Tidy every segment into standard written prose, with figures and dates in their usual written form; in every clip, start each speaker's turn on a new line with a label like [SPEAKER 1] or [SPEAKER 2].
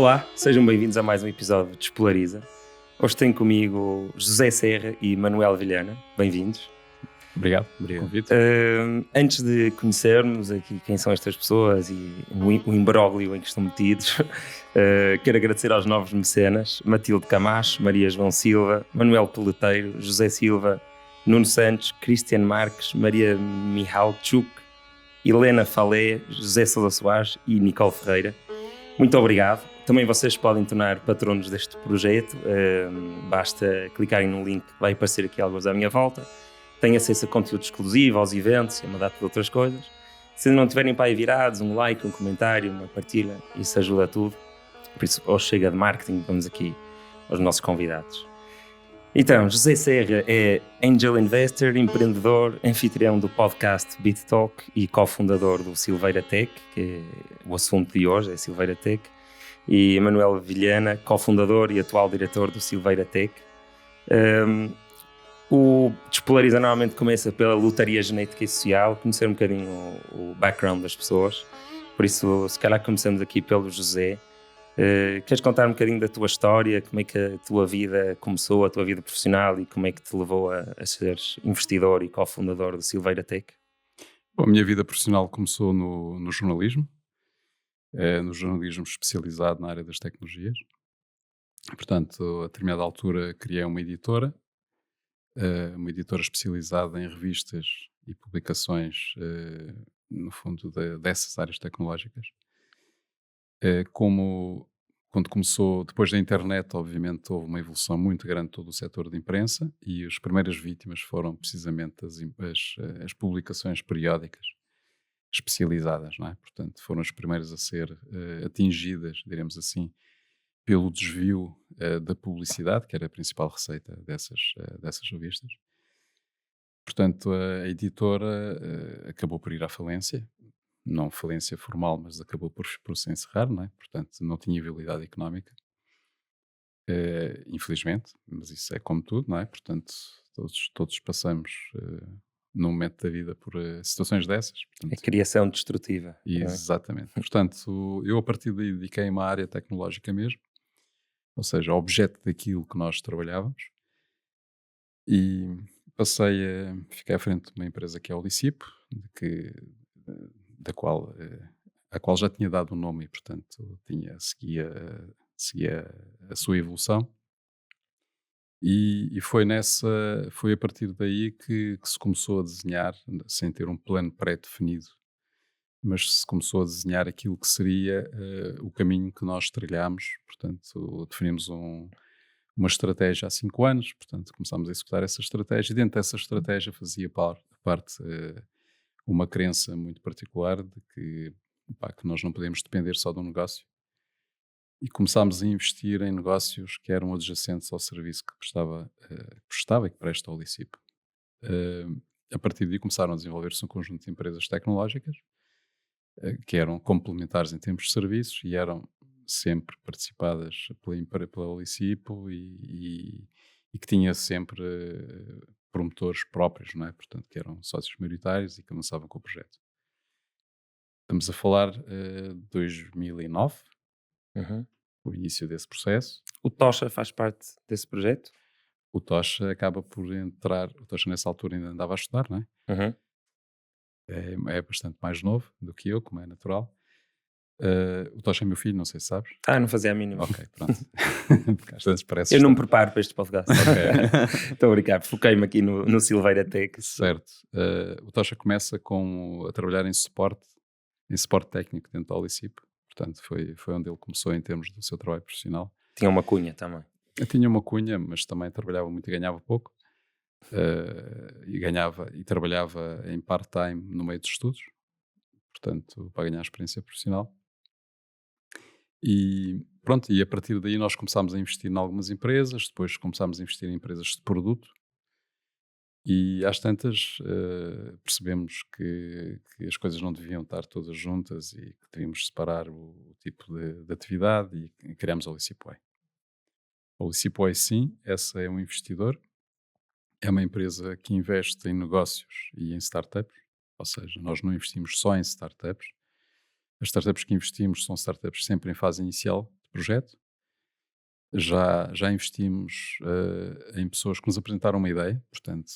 [SPEAKER 1] Olá, sejam bem-vindos a mais um episódio de Despolariza. Hoje tenho comigo José Serra e Manuel Vilhena. Bem-vindos.
[SPEAKER 2] Obrigado pelo convite.
[SPEAKER 1] Antes de conhecermos aqui quem são estas pessoas e o imbróglio em que estão metidos, quero agradecer aos novos mecenas: Matilde Camacho, Maria João Silva, Manuel Peleteiro, José Silva, Nuno Santos, Cristian Marques, Maria Mihalchuk, Helena Falé, José Sousa Soares e Nicole Ferreira. Muito obrigado. Também vocês podem tornar patronos deste projeto. Basta clicarem no link que vai aparecer aqui alguns à minha volta. Têm acesso a conteúdo exclusivo, aos eventos e a uma data de outras coisas. Se não tiverem para aí virados, um like, um comentário, uma partilha, isso ajuda a tudo. Por isso, hoje chega de marketing, vamos aqui aos nossos convidados. Então, José Serra é Angel Investor, empreendedor, anfitrião do podcast Beat Talk e cofundador do Silveira Tech, que é o assunto de hoje, é Silveira Tech. E Manuel Vilhena, cofundador e atual diretor do Silveira Tech. O Despolariza normalmente começa pela lotaria genética e social, conhecer um bocadinho o background das pessoas. Por isso, se calhar começamos aqui pelo José. Queres contar um bocadinho da tua história, como é que a tua vida começou, a tua vida profissional, e como é que te levou a seres investidor e cofundador do Silveira Tech?
[SPEAKER 2] Bom, a minha vida profissional começou no jornalismo especializado na área das tecnologias. Portanto, a determinada altura criei uma editora especializada em revistas e publicações, no fundo, dessas áreas tecnológicas. Quando começou, depois da internet, obviamente, houve uma evolução muito grande de todo o setor de imprensa, e as primeiras vítimas foram precisamente as publicações periódicas especializadas, não é? Portanto, foram as primeiras a ser atingidas, diremos assim, pelo desvio da publicidade, que era a principal receita dessas revistas. Portanto, a editora acabou por ir à falência. Não falência formal, mas acabou por se encerrar, não é? Portanto, não tinha viabilidade económica, infelizmente, mas isso é como tudo, não é? Portanto, todos passamos num momento da vida por situações dessas. Portanto,
[SPEAKER 1] A criação destrutiva.
[SPEAKER 2] exatamente. Portanto, eu a partir daí dediquei-me à área tecnológica mesmo, ou seja, ao objeto daquilo que nós trabalhávamos, e fiquei à frente de uma empresa que é a Olicipo, a qual já tinha dado um nome e, portanto, seguia a sua evolução. E foi a partir daí que se começou a desenhar, sem ter um plano pré-definido, mas se começou a desenhar aquilo que seria o caminho que nós trilhámos. Portanto, definimos uma estratégia há 5 anos, portanto, começámos a executar essa estratégia, e dentro dessa estratégia fazia parte uma crença muito particular de que nós não podemos depender só do negócio, e começámos a investir em negócios que eram adjacentes ao serviço que prestava e que presta ao Olicipo. A partir daí começaram a desenvolver-se um conjunto de empresas tecnológicas que eram complementares em termos de serviços e eram sempre participadas pela Olicipo, e que tinha sempre promotores próprios, não é? Portanto, que eram sócios maioritários e que avançavam com o projeto. Estamos a falar de 2009, o início desse processo.
[SPEAKER 1] O Tocha faz parte desse projeto?
[SPEAKER 2] O Tocha acaba por entrar. O Tocha nessa altura ainda andava a estudar, não é? É bastante mais novo do que eu, como é natural. O Tocha é meu filho, não sei se sabes.
[SPEAKER 1] Não fazia a mínima.
[SPEAKER 2] Ok, pronto. Às vezes parece
[SPEAKER 1] Eu não me preparo para este podcast.
[SPEAKER 2] Ok.
[SPEAKER 1] Estou a brincar, foquei-me aqui no Silveira Tech.
[SPEAKER 2] Certo. O Tocha começa a trabalhar em suporte técnico dentro da Olicipo. Portanto, foi onde ele começou em termos do seu trabalho profissional.
[SPEAKER 1] Tinha uma cunha também.
[SPEAKER 2] Eu tinha uma cunha, mas também trabalhava muito e ganhava pouco. E trabalhava em part-time no meio dos estudos, portanto, para ganhar experiência profissional. E pronto, e a partir daí nós começámos a investir em algumas empresas, depois começámos a investir em empresas de produto, e às tantas percebemos que as coisas não deviam estar todas juntas e que devíamos separar o tipo de atividade, e criámos a Olicipo. A Olicipo, sim, essa é um investidor, é uma empresa que investe em negócios e em startups, ou seja, nós não investimos só em startups. As startups que investimos são startups sempre em fase inicial, projeto. Já investimos em pessoas que nos apresentaram uma ideia, portanto,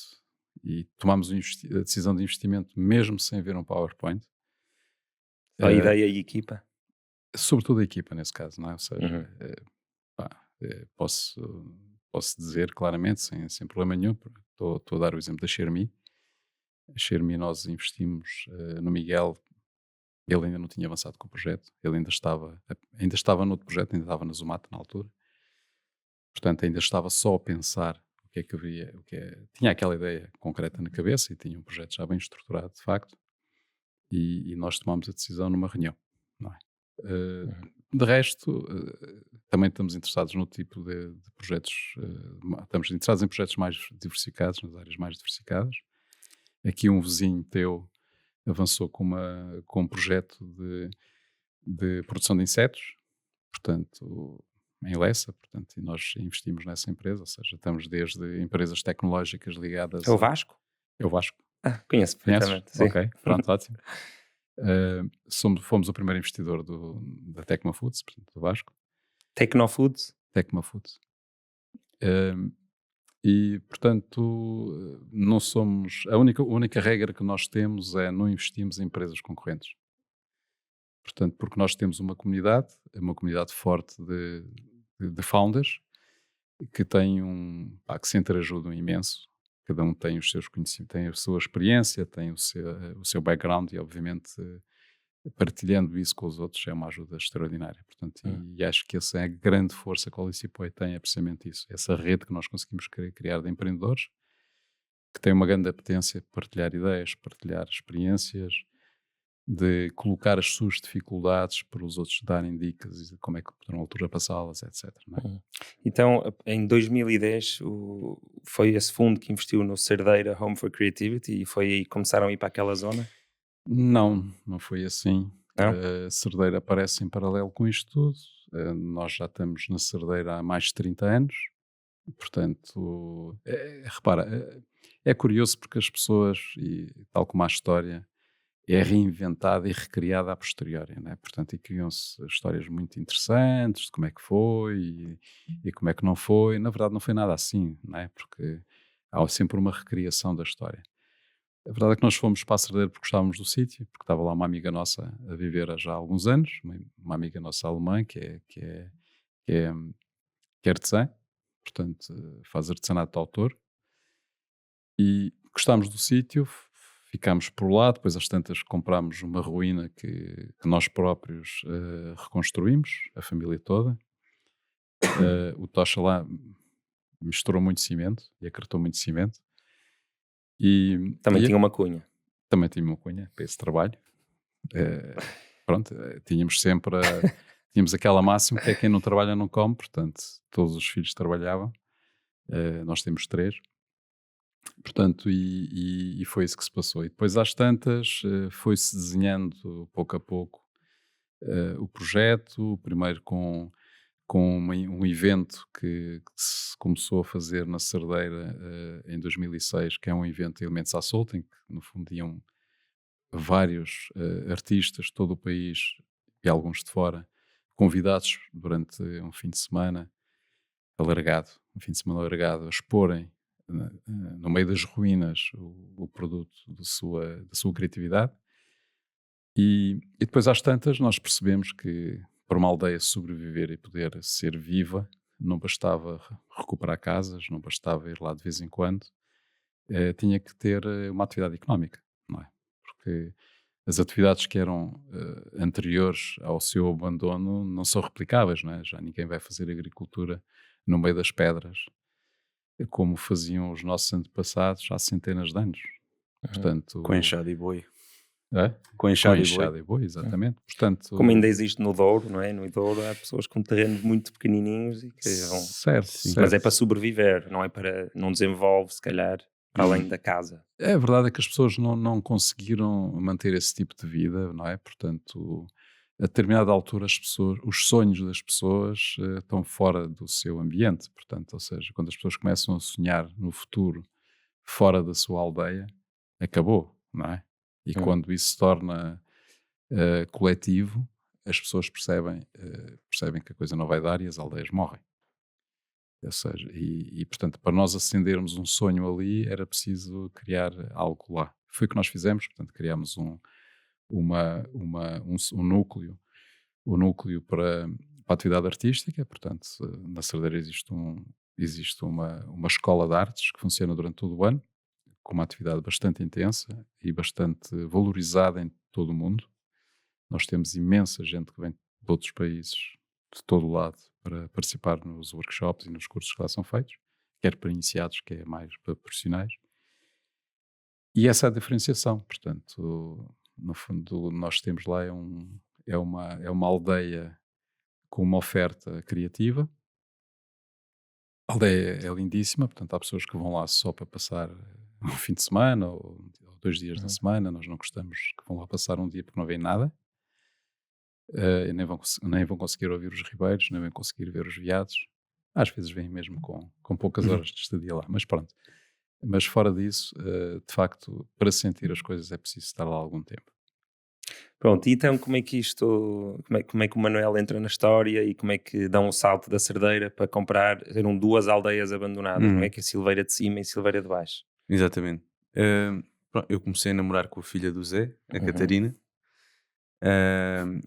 [SPEAKER 2] e tomámos a decisão de investimento mesmo sem ver um PowerPoint.
[SPEAKER 1] A ideia e equipa.
[SPEAKER 2] Sobretudo a equipa, nesse caso, não é? Ou seja,
[SPEAKER 1] Uhum.
[SPEAKER 2] posso dizer claramente, sem problema nenhum, estou a dar o exemplo da Xiaomi. A Xiaomi nós investimos no Miguel, ele ainda não tinha avançado com o projeto, ele ainda estava no outro projeto, ainda estava na Zomato na altura. Portanto, ainda estava só a pensar o que é que havia, tinha aquela ideia concreta na cabeça e tinha um projeto já bem estruturado, de facto, e nós tomámos a decisão numa reunião, não é? De resto, também estamos interessados no tipo de projetos, estamos interessados em projetos mais diversificados, nas áreas mais diversificadas. Aqui um vizinho teu avançou com um projeto de produção de insetos, portanto, em Lessa, portanto, e nós investimos nessa empresa, ou seja, estamos desde empresas tecnológicas ligadas
[SPEAKER 1] É o Vasco?
[SPEAKER 2] É o Vasco.
[SPEAKER 1] Conheço
[SPEAKER 2] Conheces?
[SPEAKER 1] perfeitamente, sim.
[SPEAKER 2] Ok, pronto, ótimo. Fomos o primeiro investidor da Tecma Foods, portanto, do Vasco.
[SPEAKER 1] Tecnofoods?
[SPEAKER 2] Tecma Foods. E, portanto, não somos... A única regra que nós temos é não investimos em empresas concorrentes. Portanto, porque nós temos uma comunidade forte de founders que que se interajudam imenso. Cada um tem os seus conhecimentos, tem a sua experiência, tem o seu background e, obviamente, partilhando isso com os outros é uma ajuda extraordinária. Portanto, e acho que essa é a grande força que o Licipoi tem, é precisamente isso. Essa rede que nós conseguimos criar de empreendedores que tem uma grande apetência de partilhar ideias, partilhar experiências, de colocar as suas dificuldades para os outros darem dicas de como é que poderão ultrapassá-las, etc. Não é?
[SPEAKER 1] Então, em 2010, foi esse fundo que investiu no Cerdeira Home for Creativity e foi aí que começaram a ir para aquela zona?
[SPEAKER 2] Não foi assim.
[SPEAKER 1] Não?
[SPEAKER 2] A Cerdeira aparece em paralelo com isto tudo. Nós já estamos na Cerdeira há mais de 30 anos. Portanto, repara, é curioso porque as pessoas, e tal como a história, é reinventada e recriada a posteriori, né? Portanto, e criam-se histórias muito interessantes de como é que foi e como é que não foi. Na verdade, não foi nada assim, né? Porque há sempre uma recriação da história. A verdade é que nós fomos para a Cerdeira porque gostávamos do sítio, porque estava lá uma amiga nossa a viver há já alguns anos, uma amiga nossa alemã que é artesã, portanto, faz artesanato de autor. E gostámos do sítio, ficámos por lá, depois às tantas comprámos uma ruína que nós próprios reconstruímos, a família toda. O Tocha lá misturou muito cimento e acretou muito cimento.
[SPEAKER 1] Também tinha uma cunha.
[SPEAKER 2] Também tinha uma cunha para esse trabalho. Pronto, tínhamos sempre tínhamos aquela máxima que é quem não trabalha não come, portanto todos os filhos trabalhavam. Nós temos 3. Portanto, e foi isso que se passou. E depois, às tantas, foi-se desenhando pouco a pouco o projeto, primeiro com um evento que se começou a fazer na Cerdeira em 2006, que é um evento de Elementos à Solta, em que, no fundo, iam vários artistas de todo o país e alguns de fora, convidados durante um fim de semana alargado, a exporem no meio das ruínas o produto da sua criatividade. E depois, às tantas, nós percebemos que para uma aldeia sobreviver e poder ser viva, não bastava recuperar casas, não bastava ir lá de vez em quando, tinha que ter uma atividade económica, não é? Porque as atividades que eram anteriores ao seu abandono não são replicáveis, não é? Já ninguém vai fazer agricultura no meio das pedras, como faziam os nossos antepassados há centenas de anos. Portanto,
[SPEAKER 3] com enxada e boi.
[SPEAKER 2] É?
[SPEAKER 3] Com enxada e boi,
[SPEAKER 2] exatamente. Portanto,
[SPEAKER 1] como ainda existe no Douro, não é? No Douro há pessoas com terrenos muito pequenininhos e que vão...
[SPEAKER 2] Certo.
[SPEAKER 1] Mas é para sobreviver, não é para... Não desenvolve, se calhar, para além da casa.
[SPEAKER 2] A verdade é que as pessoas não conseguiram manter esse tipo de vida, não é? Portanto, a determinada altura os sonhos das pessoas estão fora do seu ambiente. Portanto, ou seja, quando as pessoas começam a sonhar no futuro fora da sua aldeia, acabou, não é? E quando isso se torna coletivo, as pessoas percebem que a coisa não vai dar e as aldeias morrem. Ou seja, portanto, para nós acendermos um sonho ali, era preciso criar algo lá. Foi o que nós fizemos, portanto, criámos um núcleo, para a atividade artística. Portanto, na Cerdeira existe uma escola de artes que funciona durante todo o ano, com uma atividade bastante intensa e bastante valorizada em todo o mundo. Nós temos imensa gente que vem de outros países, de todo o lado, para participar nos workshops e nos cursos que lá são feitos, quer para iniciados, quer mais para profissionais. E essa é a diferenciação. Portanto, no fundo, nós temos lá é uma aldeia com uma oferta criativa. A aldeia é lindíssima, portanto, há pessoas que vão lá só para passar um fim de semana ou 2 dias da semana. Nós não gostamos que vão lá passar um dia porque não veem nada. Nem vão conseguir ouvir os ribeiros, nem vão conseguir ver os veados. Às vezes vêm mesmo com poucas horas de estadia lá, mas pronto. Mas fora disso, de facto, para sentir as coisas é preciso estar lá algum tempo.
[SPEAKER 1] Pronto, e então como é que o Manuel entra na história e como é que dá um salto da Cerdeira para comprar? Eram 2 aldeias abandonadas, não é? Que é Silveira de Cima e Silveira de Baixo.
[SPEAKER 3] Exatamente. Eu comecei a namorar com a filha do Zé, a Catarina.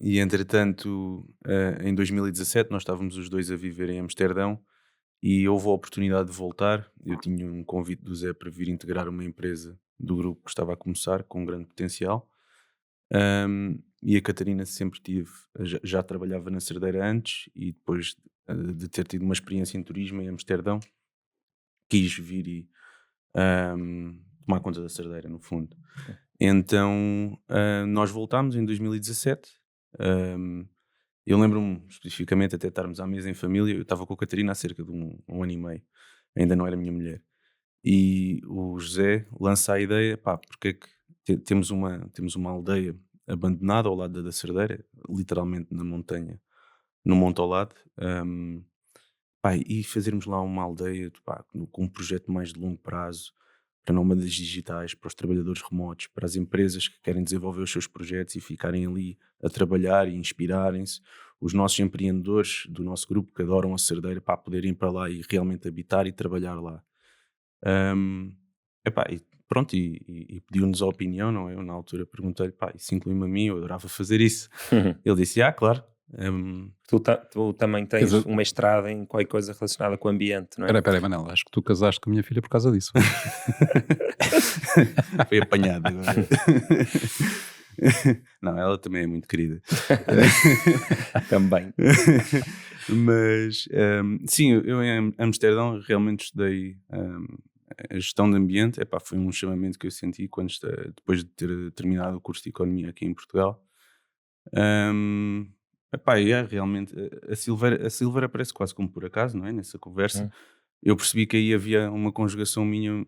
[SPEAKER 3] E entretanto, em 2017, nós estávamos os dois a viver em Amsterdão e houve a oportunidade de voltar. Eu tinha um convite do Zé para vir integrar uma empresa do grupo que estava a começar, com um grande potencial. E a Catarina sempre já trabalhava na Cerdeira antes, e depois de ter tido uma experiência em turismo em Amsterdão, quis vir e tomar conta da Cerdeira, no fundo. Então nós voltámos em 2017. Eu lembro-me especificamente até estarmos à mesa em família. Eu estava com a Catarina há cerca de um ano e meio, ainda não era minha mulher, e o José lança a ideia: pá, porque é que temos uma aldeia abandonada ao lado da Cerdeira, literalmente na montanha, no monte ao lado, pá, e fazermos lá uma aldeia, pá, com um projeto mais de longo prazo, para nómadas digitais, para os trabalhadores remotos, para as empresas que querem desenvolver os seus projetos e ficarem ali a trabalhar e inspirarem-se, os nossos empreendedores do nosso grupo que adoram a Cerdeira, para poderem ir para lá e realmente habitar e trabalhar lá. Epá, e pronto, e pediu-nos a opinião, não é? Eu na altura perguntei-lhe: pá, isso inclui-me a mim, eu adorava fazer isso. Ele disse: claro.
[SPEAKER 1] Tu também tens um mestrado em qualquer coisa relacionada com o ambiente, não é?
[SPEAKER 2] Espera aí, Manel, acho que tu casaste com a minha filha por causa disso.
[SPEAKER 3] Foi apanhado agora. Não, ela também é muito querida.
[SPEAKER 1] Também.
[SPEAKER 3] Mas sim, eu em Amsterdão realmente estudei a gestão de ambiente. Epá, foi um chamamento que eu senti depois de ter terminado o curso de Economia aqui em Portugal. Epá, realmente a Silveira aparece quase como por acaso, não é? Nessa conversa eu percebi que aí havia uma conjugação minha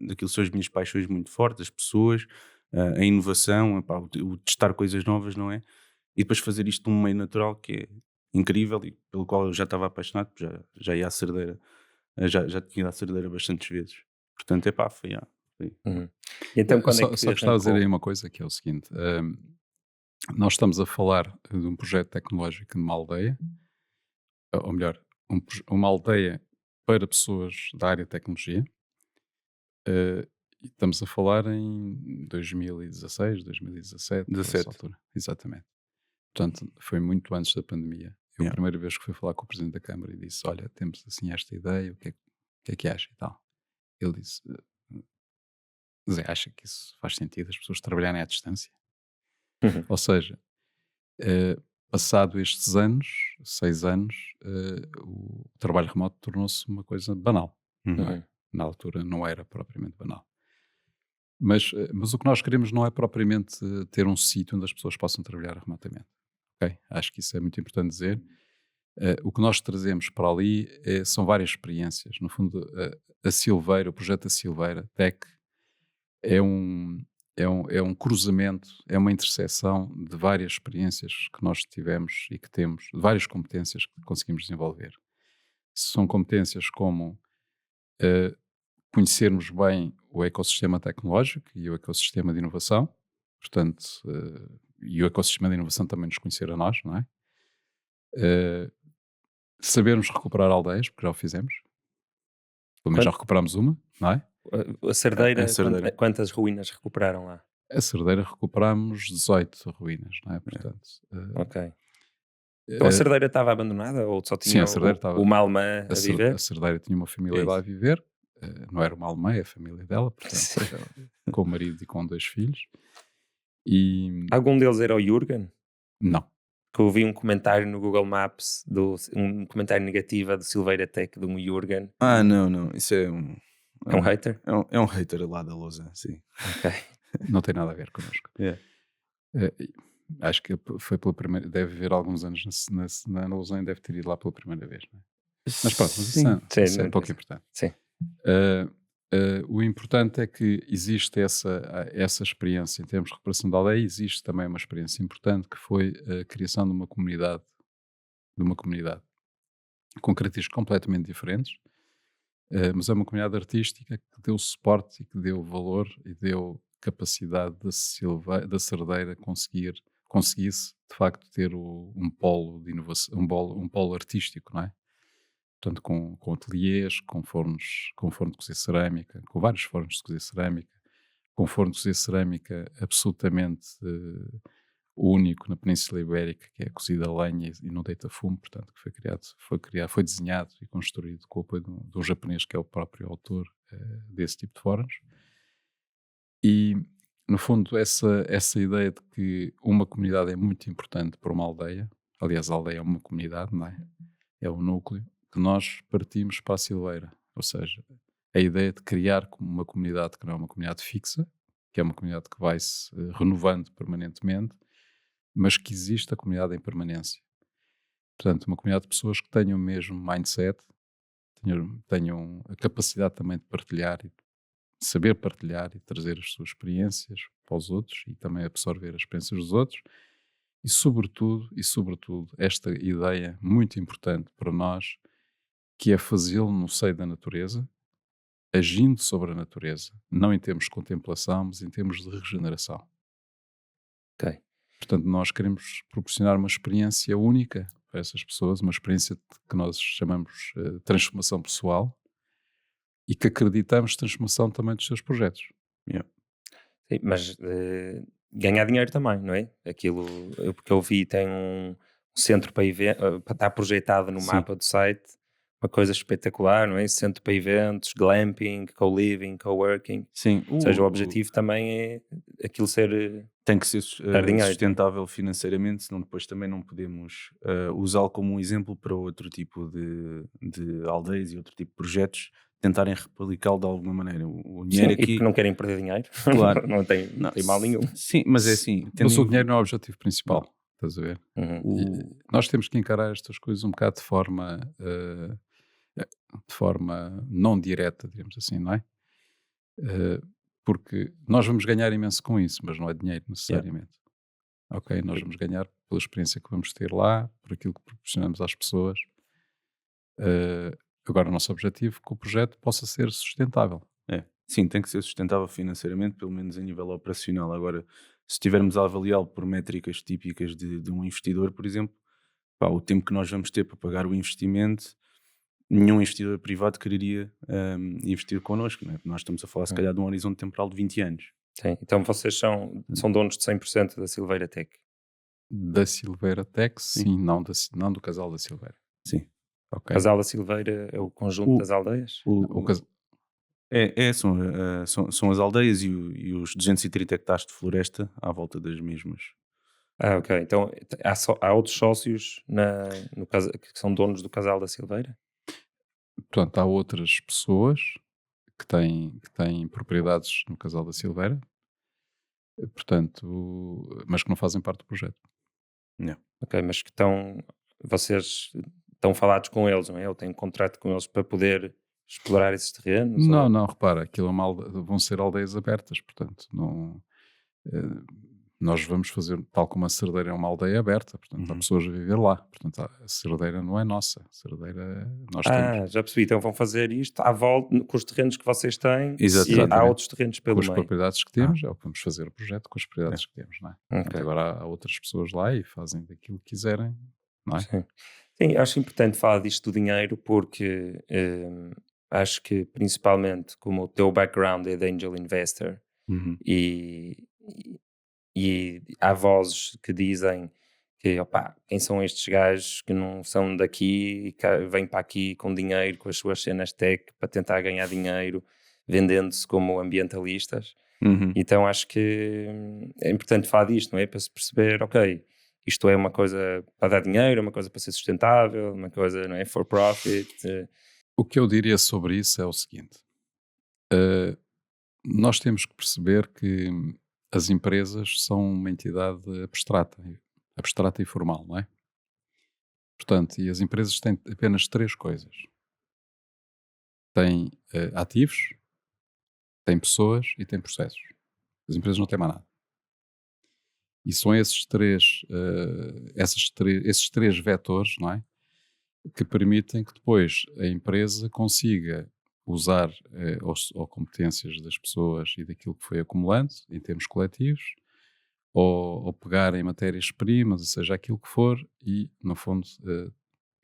[SPEAKER 3] daquilo que são as minhas paixões muito fortes, as pessoas, a inovação, epá, o testar coisas novas, não é? E depois fazer isto num meio natural que é incrível e pelo qual eu já estava apaixonado, já ia à Cerdeira, já tinha ido à Cerdeira bastantes vezes. Portanto, epá, foi.
[SPEAKER 1] Então, quando
[SPEAKER 2] só gostava de dizer aí uma coisa, que é o seguinte: nós estamos a falar de um projeto tecnológico numa aldeia, ou melhor, uma aldeia para pessoas da área de tecnologia. E estamos a falar em 2016, 2017, essa altura. Exatamente. Portanto, foi muito antes da pandemia. A primeira vez que fui falar com o Presidente da Câmara e disse: olha, temos assim esta ideia, o que é que acha e tal. Ele disse: Zé, acha que isso faz sentido, as pessoas trabalharem à distância? Ou seja, passado estes anos, 6 anos, o trabalho remoto tornou-se uma coisa banal. Não é? Na altura não era propriamente banal. Mas o que nós queremos não é propriamente ter um sítio onde as pessoas possam trabalhar remotamente. Okay? Acho que isso é muito importante dizer. O que nós trazemos para ali são várias experiências. No fundo, a Silveira, o projeto da Silveira Tech, é um cruzamento, é uma interseção de várias experiências que nós tivemos e que temos, de várias competências que conseguimos desenvolver. São competências como conhecermos bem o ecossistema tecnológico e o ecossistema de inovação. Portanto, e o ecossistema de inovação também nos conhecer a nós, não é? Sabermos recuperar aldeias, porque já o fizemos. Pelo menos já recuperámos uma, não é?
[SPEAKER 1] A Cerdeira,
[SPEAKER 3] A Cerdeira.
[SPEAKER 1] quantas ruínas recuperaram lá?
[SPEAKER 2] A Cerdeira recuperámos 18 ruínas, não é? Portanto,
[SPEAKER 1] Ok. Então a Cerdeira estava abandonada ou só
[SPEAKER 2] sim,
[SPEAKER 1] tinha
[SPEAKER 2] a Cerdeira estava-
[SPEAKER 1] uma alemã a viver?
[SPEAKER 2] a Cerdeira tinha uma família
[SPEAKER 1] É
[SPEAKER 2] lá a
[SPEAKER 1] isso.
[SPEAKER 2] viver, não era uma alemã, é a família dela, portanto,
[SPEAKER 1] Sim.
[SPEAKER 2] com o marido e com 2 filhos. E
[SPEAKER 1] Algum deles era o Jürgen?
[SPEAKER 2] não,
[SPEAKER 1] Que eu vi um comentário no Google Maps, um comentário negativo do Silveira Tech de um Jürgen.
[SPEAKER 3] Não, isso é um...
[SPEAKER 1] É um hater?
[SPEAKER 3] É um hater lá da Lousa, sim.
[SPEAKER 1] Ok.
[SPEAKER 2] não tem nada a ver connosco.
[SPEAKER 3] É.
[SPEAKER 2] Acho que foi pela primeira, deve haver alguns anos na Lausanne, deve ter ido lá pela primeira vez, não é? Mas pronto, mas
[SPEAKER 3] Sim.
[SPEAKER 2] isso é pouco importante.
[SPEAKER 1] Sim.
[SPEAKER 2] O importante é que existe essa experiência em termos de recuperação da aldeia. Existe também uma experiência importante que foi a criação de uma comunidade com características completamente diferentes, mas é uma comunidade artística que deu suporte e que deu valor e deu capacidade da Cerdeira conseguisse de facto ter um polo de inovação, um polo artístico, não é? Portanto, com ateliês, com forno de cozer cerâmica, com vários fornos de cozer cerâmica, com forno de cozer cerâmica absolutamente único na Península Ibérica, que é cozido a lenha e não deita fumo, portanto, que foi desenhado e construído com o apoio de um japonês que é o próprio autor desse tipo de fornos. E, no fundo, essa ideia de que uma comunidade é muito importante para uma aldeia, aliás, a aldeia é uma comunidade, não é? É o núcleo, que nós partimos para a Silveira. Ou seja, a ideia de criar uma comunidade que não é uma comunidade fixa, que é uma comunidade que vai se renovando permanentemente, mas que existe a comunidade em permanência. Portanto, uma comunidade de pessoas que tenham o mesmo mindset, tenham a capacidade também de partilhar e de saber partilhar e trazer as suas experiências para os outros e também absorver as experiências dos outros. E sobretudo, esta ideia muito importante para nós, que é fazê-lo no seio da natureza, agindo sobre a natureza, não em termos de contemplação, mas em termos de regeneração.
[SPEAKER 1] Ok.
[SPEAKER 2] Portanto, nós queremos proporcionar uma experiência única para essas pessoas, uma experiência que nós chamamos de transformação pessoal e que acreditamos transformação também dos seus projetos.
[SPEAKER 3] Yeah.
[SPEAKER 1] Sim, mas ganhar dinheiro também, não é? Porque eu vi, tem um centro para estar projetado no
[SPEAKER 3] Sim.
[SPEAKER 1] mapa do site, uma coisa espetacular, não é? Centro para eventos, glamping, co-living, co-working.
[SPEAKER 3] Sim.
[SPEAKER 1] Ou seja, o objetivo também é aquilo ser...
[SPEAKER 3] Tem que ser
[SPEAKER 1] dinheiro.
[SPEAKER 3] sustentável financeiramente, senão depois também não podemos usá-lo como um exemplo para outro tipo de aldeias e outro tipo de projetos tentarem replicá-lo de alguma maneira. O
[SPEAKER 1] Sim,
[SPEAKER 3] dinheiro
[SPEAKER 1] e
[SPEAKER 3] aqui...
[SPEAKER 1] porque não querem perder dinheiro.
[SPEAKER 3] Claro.
[SPEAKER 1] não tem mal nenhum.
[SPEAKER 3] Sim, mas é assim...
[SPEAKER 2] Mas o dinheiro não é o objetivo principal, estás a ver?
[SPEAKER 1] Uhum.
[SPEAKER 2] E nós temos que encarar estas coisas um bocado de forma não direta, digamos assim, não é? Porque nós vamos ganhar imenso com isso, mas não é dinheiro necessariamente. Ok? Nós vamos ganhar pela experiência que vamos ter lá, por aquilo que proporcionamos às pessoas. Agora, o nosso objetivo é que o projeto possa ser sustentável.
[SPEAKER 3] Sim, tem que ser sustentável financeiramente, pelo menos a nível operacional. Agora, se estivermos a avaliá-lo por métricas típicas de um investidor, por exemplo, o tempo que nós vamos ter para pagar o investimento, nenhum investidor privado quereria investir connosco, não é? Nós estamos a falar, se calhar, de um horizonte temporal de 20 anos.
[SPEAKER 1] Sim. Então vocês são donos de 100% da Silveira Tech?
[SPEAKER 2] Da Silveira Tech, sim, não do Casal da Silveira.
[SPEAKER 3] Sim.
[SPEAKER 2] Ok.
[SPEAKER 1] Casal da Silveira é o conjunto das aldeias?
[SPEAKER 3] São as aldeias e os 230 hectares de floresta à volta das mesmas.
[SPEAKER 1] Ok. Então há outros sócios que são donos do Casal da Silveira?
[SPEAKER 2] Portanto, há outras pessoas que têm propriedades no Casal da Silveira, portanto, mas que não fazem parte do projeto.
[SPEAKER 3] Não.
[SPEAKER 1] Ok, mas vocês estão falados com eles, não é? Ou têm um contrato com eles para poder explorar esses terrenos?
[SPEAKER 2] Não, repara, aquilo vão ser aldeias abertas, portanto, não, nós vamos fazer, tal como a Cerdeira é uma aldeia aberta, portanto, há pessoas a viver lá. Portanto, a Cerdeira não é nossa. A Cerdeira, nós temos.
[SPEAKER 1] Já percebi. Então vão fazer isto à volta, com os terrenos que vocês têm, e
[SPEAKER 3] Exatamente.
[SPEAKER 1] há outros terrenos
[SPEAKER 2] Com
[SPEAKER 1] pelo
[SPEAKER 2] as
[SPEAKER 1] meio.
[SPEAKER 2] propriedades que temos, é o que vamos fazer o projeto com as propriedades que temos, não é? Portanto,
[SPEAKER 1] Ok.
[SPEAKER 2] agora há outras pessoas lá e fazem daquilo que quiserem, não é?
[SPEAKER 1] Sim. Sim, acho importante falar disto do dinheiro porque acho que principalmente como o teu background é de angel investor e, e há vozes que dizem que opá, quem são estes gajos que não são daqui e vêm para aqui com dinheiro, com as suas cenas tech para tentar ganhar dinheiro, vendendo-se como ambientalistas. Então acho que é importante falar disto, não é? Para se perceber, ok, isto é uma coisa para dar dinheiro, é uma coisa para ser sustentável, uma coisa, não é? For profit.
[SPEAKER 2] O que eu diria sobre isso é o seguinte: nós temos que perceber que as empresas são uma entidade abstrata e formal, não é? Portanto, e as empresas têm apenas três coisas: têm ativos, têm pessoas e têm processos. As empresas não têm mais nada. E são esses três vetores, não é? Que permitem que depois a empresa consiga usar ou competências das pessoas e daquilo que foi acumulando em termos coletivos, ou pegar em matérias-primas, seja aquilo que for, e, no fundo,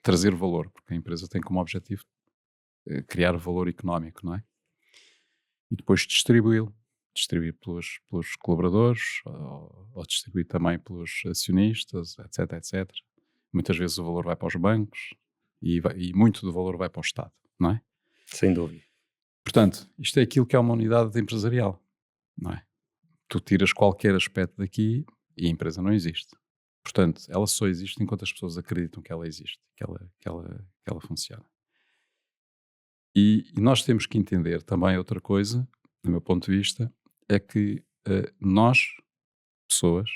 [SPEAKER 2] trazer valor, porque a empresa tem como objetivo criar valor económico, não é? E depois distribuí-lo. Distribuir pelos colaboradores, ou distribuir também pelos acionistas, etc, etc. Muitas vezes o valor vai para os bancos e muito do valor vai para o Estado, não é?
[SPEAKER 1] Sem dúvida.
[SPEAKER 2] Portanto, isto é aquilo que é uma unidade empresarial, não é? Tu tiras qualquer aspecto daqui e a empresa não existe. Portanto, ela só existe enquanto as pessoas acreditam que ela existe, que ela funciona. E nós temos que entender também outra coisa, do meu ponto de vista, é que nós, pessoas,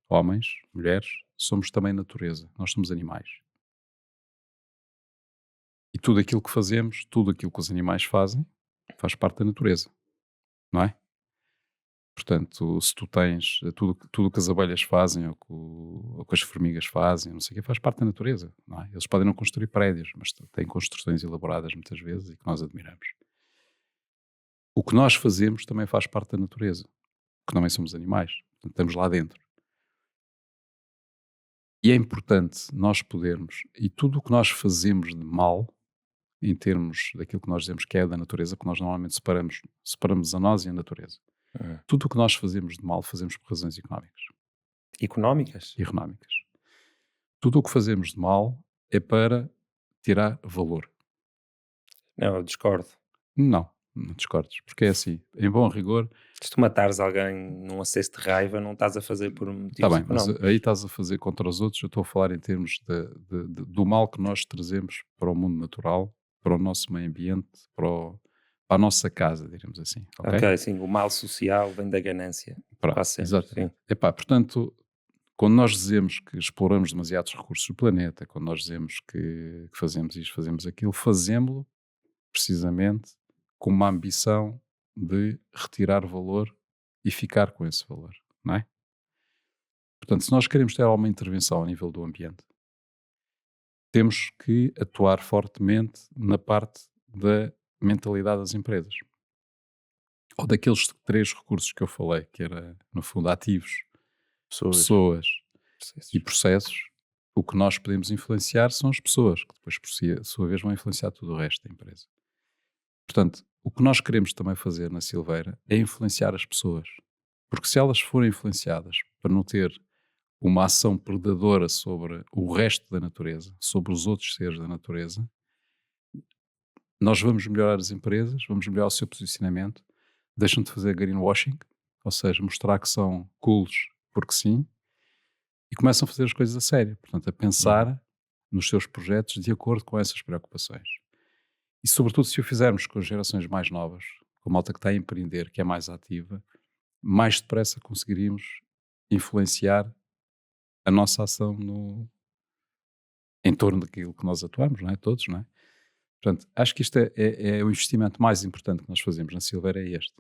[SPEAKER 2] homens, mulheres, somos também natureza. Nós somos animais. E tudo aquilo que fazemos, tudo aquilo que os animais fazem, faz parte da natureza, não é? Portanto, se tu tens tudo que as abelhas fazem ou que as formigas fazem, não sei o que, faz parte da natureza, não é? Eles podem não construir prédios, mas têm construções elaboradas muitas vezes e que nós admiramos. O que nós fazemos também faz parte da natureza, porque também somos animais, portanto, estamos lá dentro. E é importante nós podermos, e tudo o que nós fazemos de mal, em termos daquilo que nós dizemos que é da natureza, porque nós normalmente separamos a nós e a natureza. Tudo o que nós fazemos de mal, fazemos por razões económicas.
[SPEAKER 1] Económicas?
[SPEAKER 2] Económicas. Tudo o que fazemos de mal é para tirar valor.
[SPEAKER 1] Não, eu discordo.
[SPEAKER 2] Não discordes, porque é assim, em bom rigor...
[SPEAKER 1] Se tu matares alguém num acesso de raiva, não estás a fazer por motivos
[SPEAKER 2] Está bem, mas
[SPEAKER 1] económicos.
[SPEAKER 2] aí estás a fazer contra os outros. Eu estou a falar em termos do mal que nós trazemos para o mundo natural, para o nosso meio ambiente, para a nossa casa, diremos assim. Ok?
[SPEAKER 1] Ok, sim, o mal social vem da ganância.
[SPEAKER 2] Pronto,
[SPEAKER 1] Quase sempre,
[SPEAKER 2] exatamente. Epá, portanto, quando nós dizemos que exploramos demasiados recursos do planeta, quando nós dizemos que fazemos isto, fazemos aquilo, fazemos-lo precisamente com uma ambição de retirar valor e ficar com esse valor, não é? Portanto, se nós queremos ter alguma intervenção ao nível do ambiente, temos que atuar fortemente na parte da mentalidade das empresas. Ou daqueles três recursos que eu falei, que era, no fundo, ativos, pessoas e processos. O que nós podemos influenciar são as pessoas, que depois, por sua vez, vão influenciar tudo o resto da empresa. Portanto, o que nós queremos também fazer na Silveira é influenciar as pessoas. Porque se elas forem influenciadas para não ter uma ação predadora sobre o resto da natureza, sobre os outros seres da natureza, nós vamos melhorar as empresas, vamos melhorar o seu posicionamento, deixam de fazer greenwashing, ou seja, mostrar que são cools porque sim, e começam a fazer as coisas a sério, portanto, a pensar nos seus projetos de acordo com essas preocupações. E sobretudo se o fizermos com as gerações mais novas, com a malta que está a empreender, que é mais ativa, mais depressa conseguiríamos influenciar a nossa ação em torno daquilo que nós atuamos, não é? Todos, não é? Portanto, acho que isto é o investimento mais importante que nós fazemos na Silveira, é este.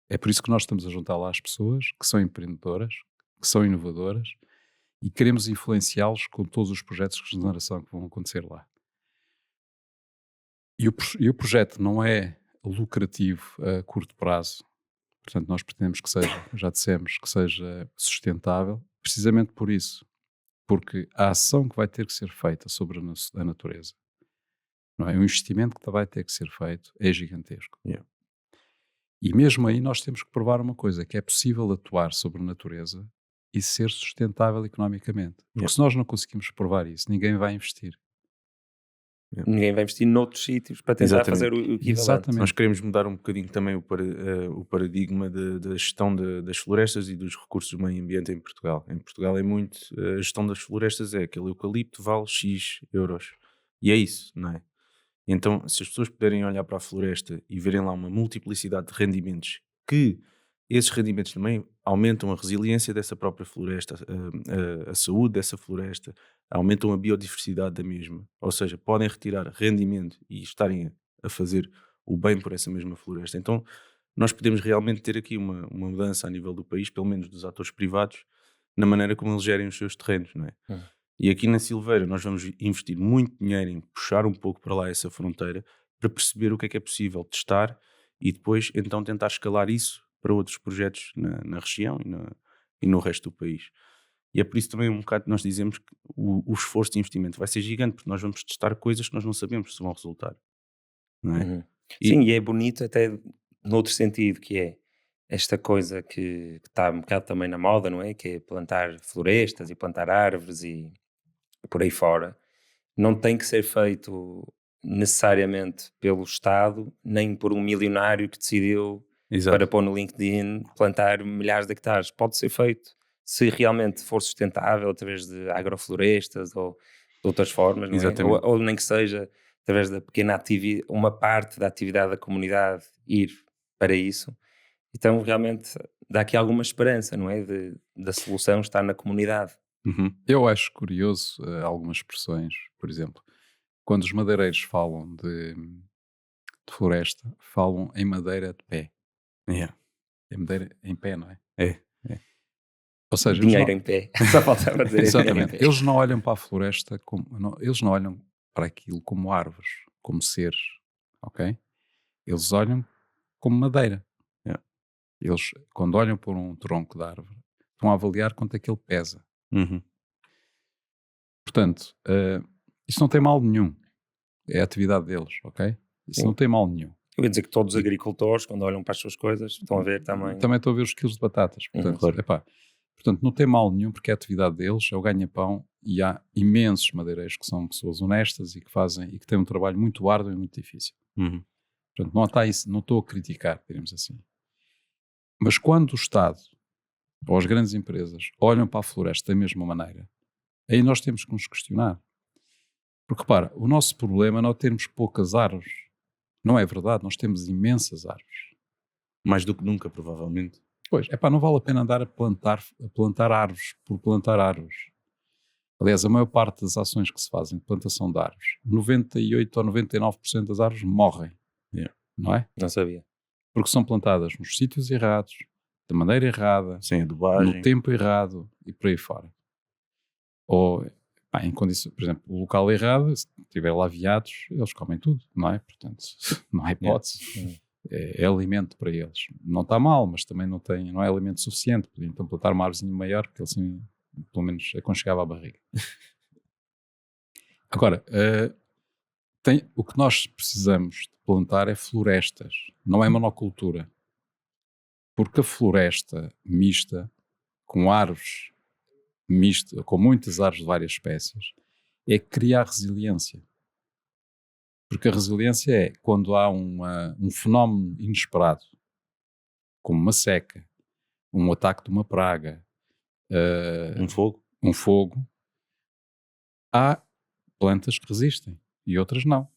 [SPEAKER 2] É por isso que nós estamos a juntar lá as pessoas que são empreendedoras, que são inovadoras e queremos influenciá-los com todos os projetos de regeneração que vão acontecer lá. E o projeto não é lucrativo a curto prazo. Portanto, nós pretendemos que seja, já dissemos, que seja sustentável, precisamente por isso. Porque a ação que vai ter que ser feita sobre a natureza, não é? O investimento que vai ter que ser feito é gigantesco.
[SPEAKER 3] Yeah.
[SPEAKER 2] E mesmo aí nós temos que provar uma coisa, que é possível atuar sobre a natureza e ser sustentável economicamente. Porque
[SPEAKER 3] Yeah.
[SPEAKER 2] se nós não conseguimos provar isso, ninguém vai investir.
[SPEAKER 1] Ninguém vai investir noutros sítios para tentar
[SPEAKER 3] Exatamente.
[SPEAKER 1] fazer o equivalente.
[SPEAKER 2] Exatamente.
[SPEAKER 3] Nós queremos mudar um bocadinho também o paradigma da gestão das florestas e dos recursos do meio ambiente em Portugal. Em Portugal é muito, a gestão das florestas é aquele eucalipto vale X euros. E é isso, não é? Então, se as pessoas puderem olhar para a floresta e verem lá uma multiplicidade de rendimentos, que esses rendimentos também aumentam a resiliência dessa própria floresta, a saúde dessa floresta, aumentam a biodiversidade da mesma. Ou seja, podem retirar rendimento e estarem a fazer o bem por essa mesma floresta. Então, nós podemos realmente ter aqui uma mudança a nível do país, pelo menos dos atores privados, na maneira como eles gerem os seus terrenos, não é? E aqui na Silveira nós vamos investir muito dinheiro em puxar um pouco para lá essa fronteira para perceber o que é possível testar e depois então tentar escalar isso para outros projetos na região e no resto do país. E é por isso também um bocado que nós dizemos que o esforço de investimento vai ser gigante, porque nós vamos testar coisas que nós não sabemos se vão resultar. Não é?
[SPEAKER 1] Sim, e é bonito até noutro sentido, que é esta coisa que está um bocado também na moda, não é? Que é plantar florestas e plantar árvores e por aí fora. Não tem que ser feito necessariamente pelo Estado, nem por um milionário que decidiu
[SPEAKER 3] Exato.
[SPEAKER 1] para pôr no LinkedIn plantar milhares de hectares. Pode ser feito se realmente for sustentável através de agroflorestas ou de outras formas, não é?
[SPEAKER 3] Exatamente.
[SPEAKER 1] Ou nem que seja através da pequena uma parte da atividade da comunidade ir para isso. Então realmente dá aqui alguma esperança, não é? Da solução estar na comunidade.
[SPEAKER 2] Eu acho curioso algumas expressões, por exemplo, quando os madeireiros falam de floresta, falam em madeira de pé.
[SPEAKER 3] Yeah.
[SPEAKER 2] É madeira em pé, não é?
[SPEAKER 3] É.
[SPEAKER 2] Ou seja,
[SPEAKER 1] Dinheiro em pé. Só faltava dizer dinheiro em
[SPEAKER 2] exatamente.
[SPEAKER 1] pé.
[SPEAKER 2] Eles não olham para a floresta como... eles não olham para aquilo como árvores, como seres, ok? Eles olham como madeira.
[SPEAKER 3] Yeah.
[SPEAKER 2] Eles, quando olham por um tronco de árvore, estão a avaliar quanto é que ele pesa. Portanto, isso não tem mal nenhum. É a atividade deles, ok? Isso não tem mal nenhum.
[SPEAKER 1] Eu ia dizer que todos os agricultores, quando olham para as suas coisas, estão a ver também.
[SPEAKER 2] Também estou a ver os quilos de batatas. Portanto,
[SPEAKER 3] claro.
[SPEAKER 2] portanto, não tem mal nenhum, porque é a atividade deles, é o ganha-pão, e há imensos madeireiros que são pessoas honestas e que fazem e que têm um trabalho muito árduo e muito difícil. Portanto, não está isso, não estou a criticar, digamos assim. Mas quando o Estado ou as grandes empresas olham para a floresta da mesma maneira, aí nós temos que nos questionar. Porque, repara, o nosso problema é não termos poucas árvores. Não é verdade, nós temos imensas árvores.
[SPEAKER 3] Mais do que nunca, provavelmente.
[SPEAKER 2] Pois, não vale a pena andar a plantar árvores por plantar árvores. Aliás, a maior parte das ações que se fazem de plantação de árvores, 98 ou 99% das árvores morrem. Não é?
[SPEAKER 1] Não sabia.
[SPEAKER 2] Porque são plantadas nos sítios errados, da maneira errada,
[SPEAKER 3] sem adubagem,
[SPEAKER 2] no tempo errado e por aí fora. Ou, em condições, por exemplo, o local errado, se tiver lá veados, eles comem tudo, não é? Portanto, não há hipótese. É alimento para eles. Não está mal, mas também não é alimento suficiente. Podiam então plantar uma árvorezinha maior, porque ele assim, pelo menos aconchegava a barriga. Agora, o que nós precisamos de plantar é florestas, não é monocultura. Porque a floresta mista, com árvores mista, com muitas árvores de várias espécies, é criar resiliência. Porque a resiliência é quando há um fenómeno inesperado, como uma seca, um ataque de uma praga, um fogo, há plantas que resistem e outras não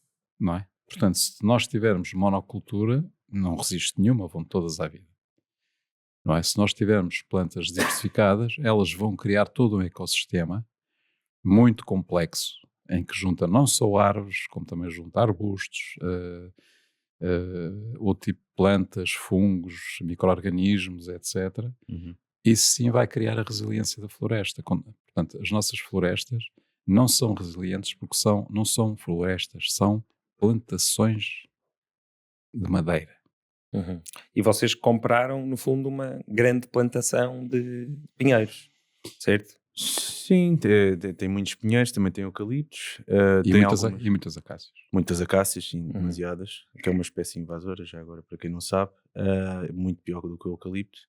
[SPEAKER 2] é? Portanto, se nós tivermos monocultura, não resiste nenhuma, vão todas à vida. Não é? Se nós tivermos plantas diversificadas, elas vão criar todo um ecossistema muito complexo, em que junta não só árvores, como também junta arbustos, outro tipo de plantas, fungos, micro-organismos, etc. Isso sim vai criar a resiliência da floresta. Portanto, as nossas florestas não são resilientes porque não são florestas, são plantações de madeira.
[SPEAKER 1] Uhum. E vocês compraram, no fundo, uma grande plantação de pinheiros, certo?
[SPEAKER 3] Sim, tem muitos pinheiros, também tem eucaliptos,
[SPEAKER 2] E
[SPEAKER 3] tem
[SPEAKER 2] muitas acácias.
[SPEAKER 3] muitas acácias, sim,
[SPEAKER 1] Uhum.
[SPEAKER 3] demasiadas, que é uma espécie invasora, já agora, para quem não sabe, muito pior do que o eucalipto.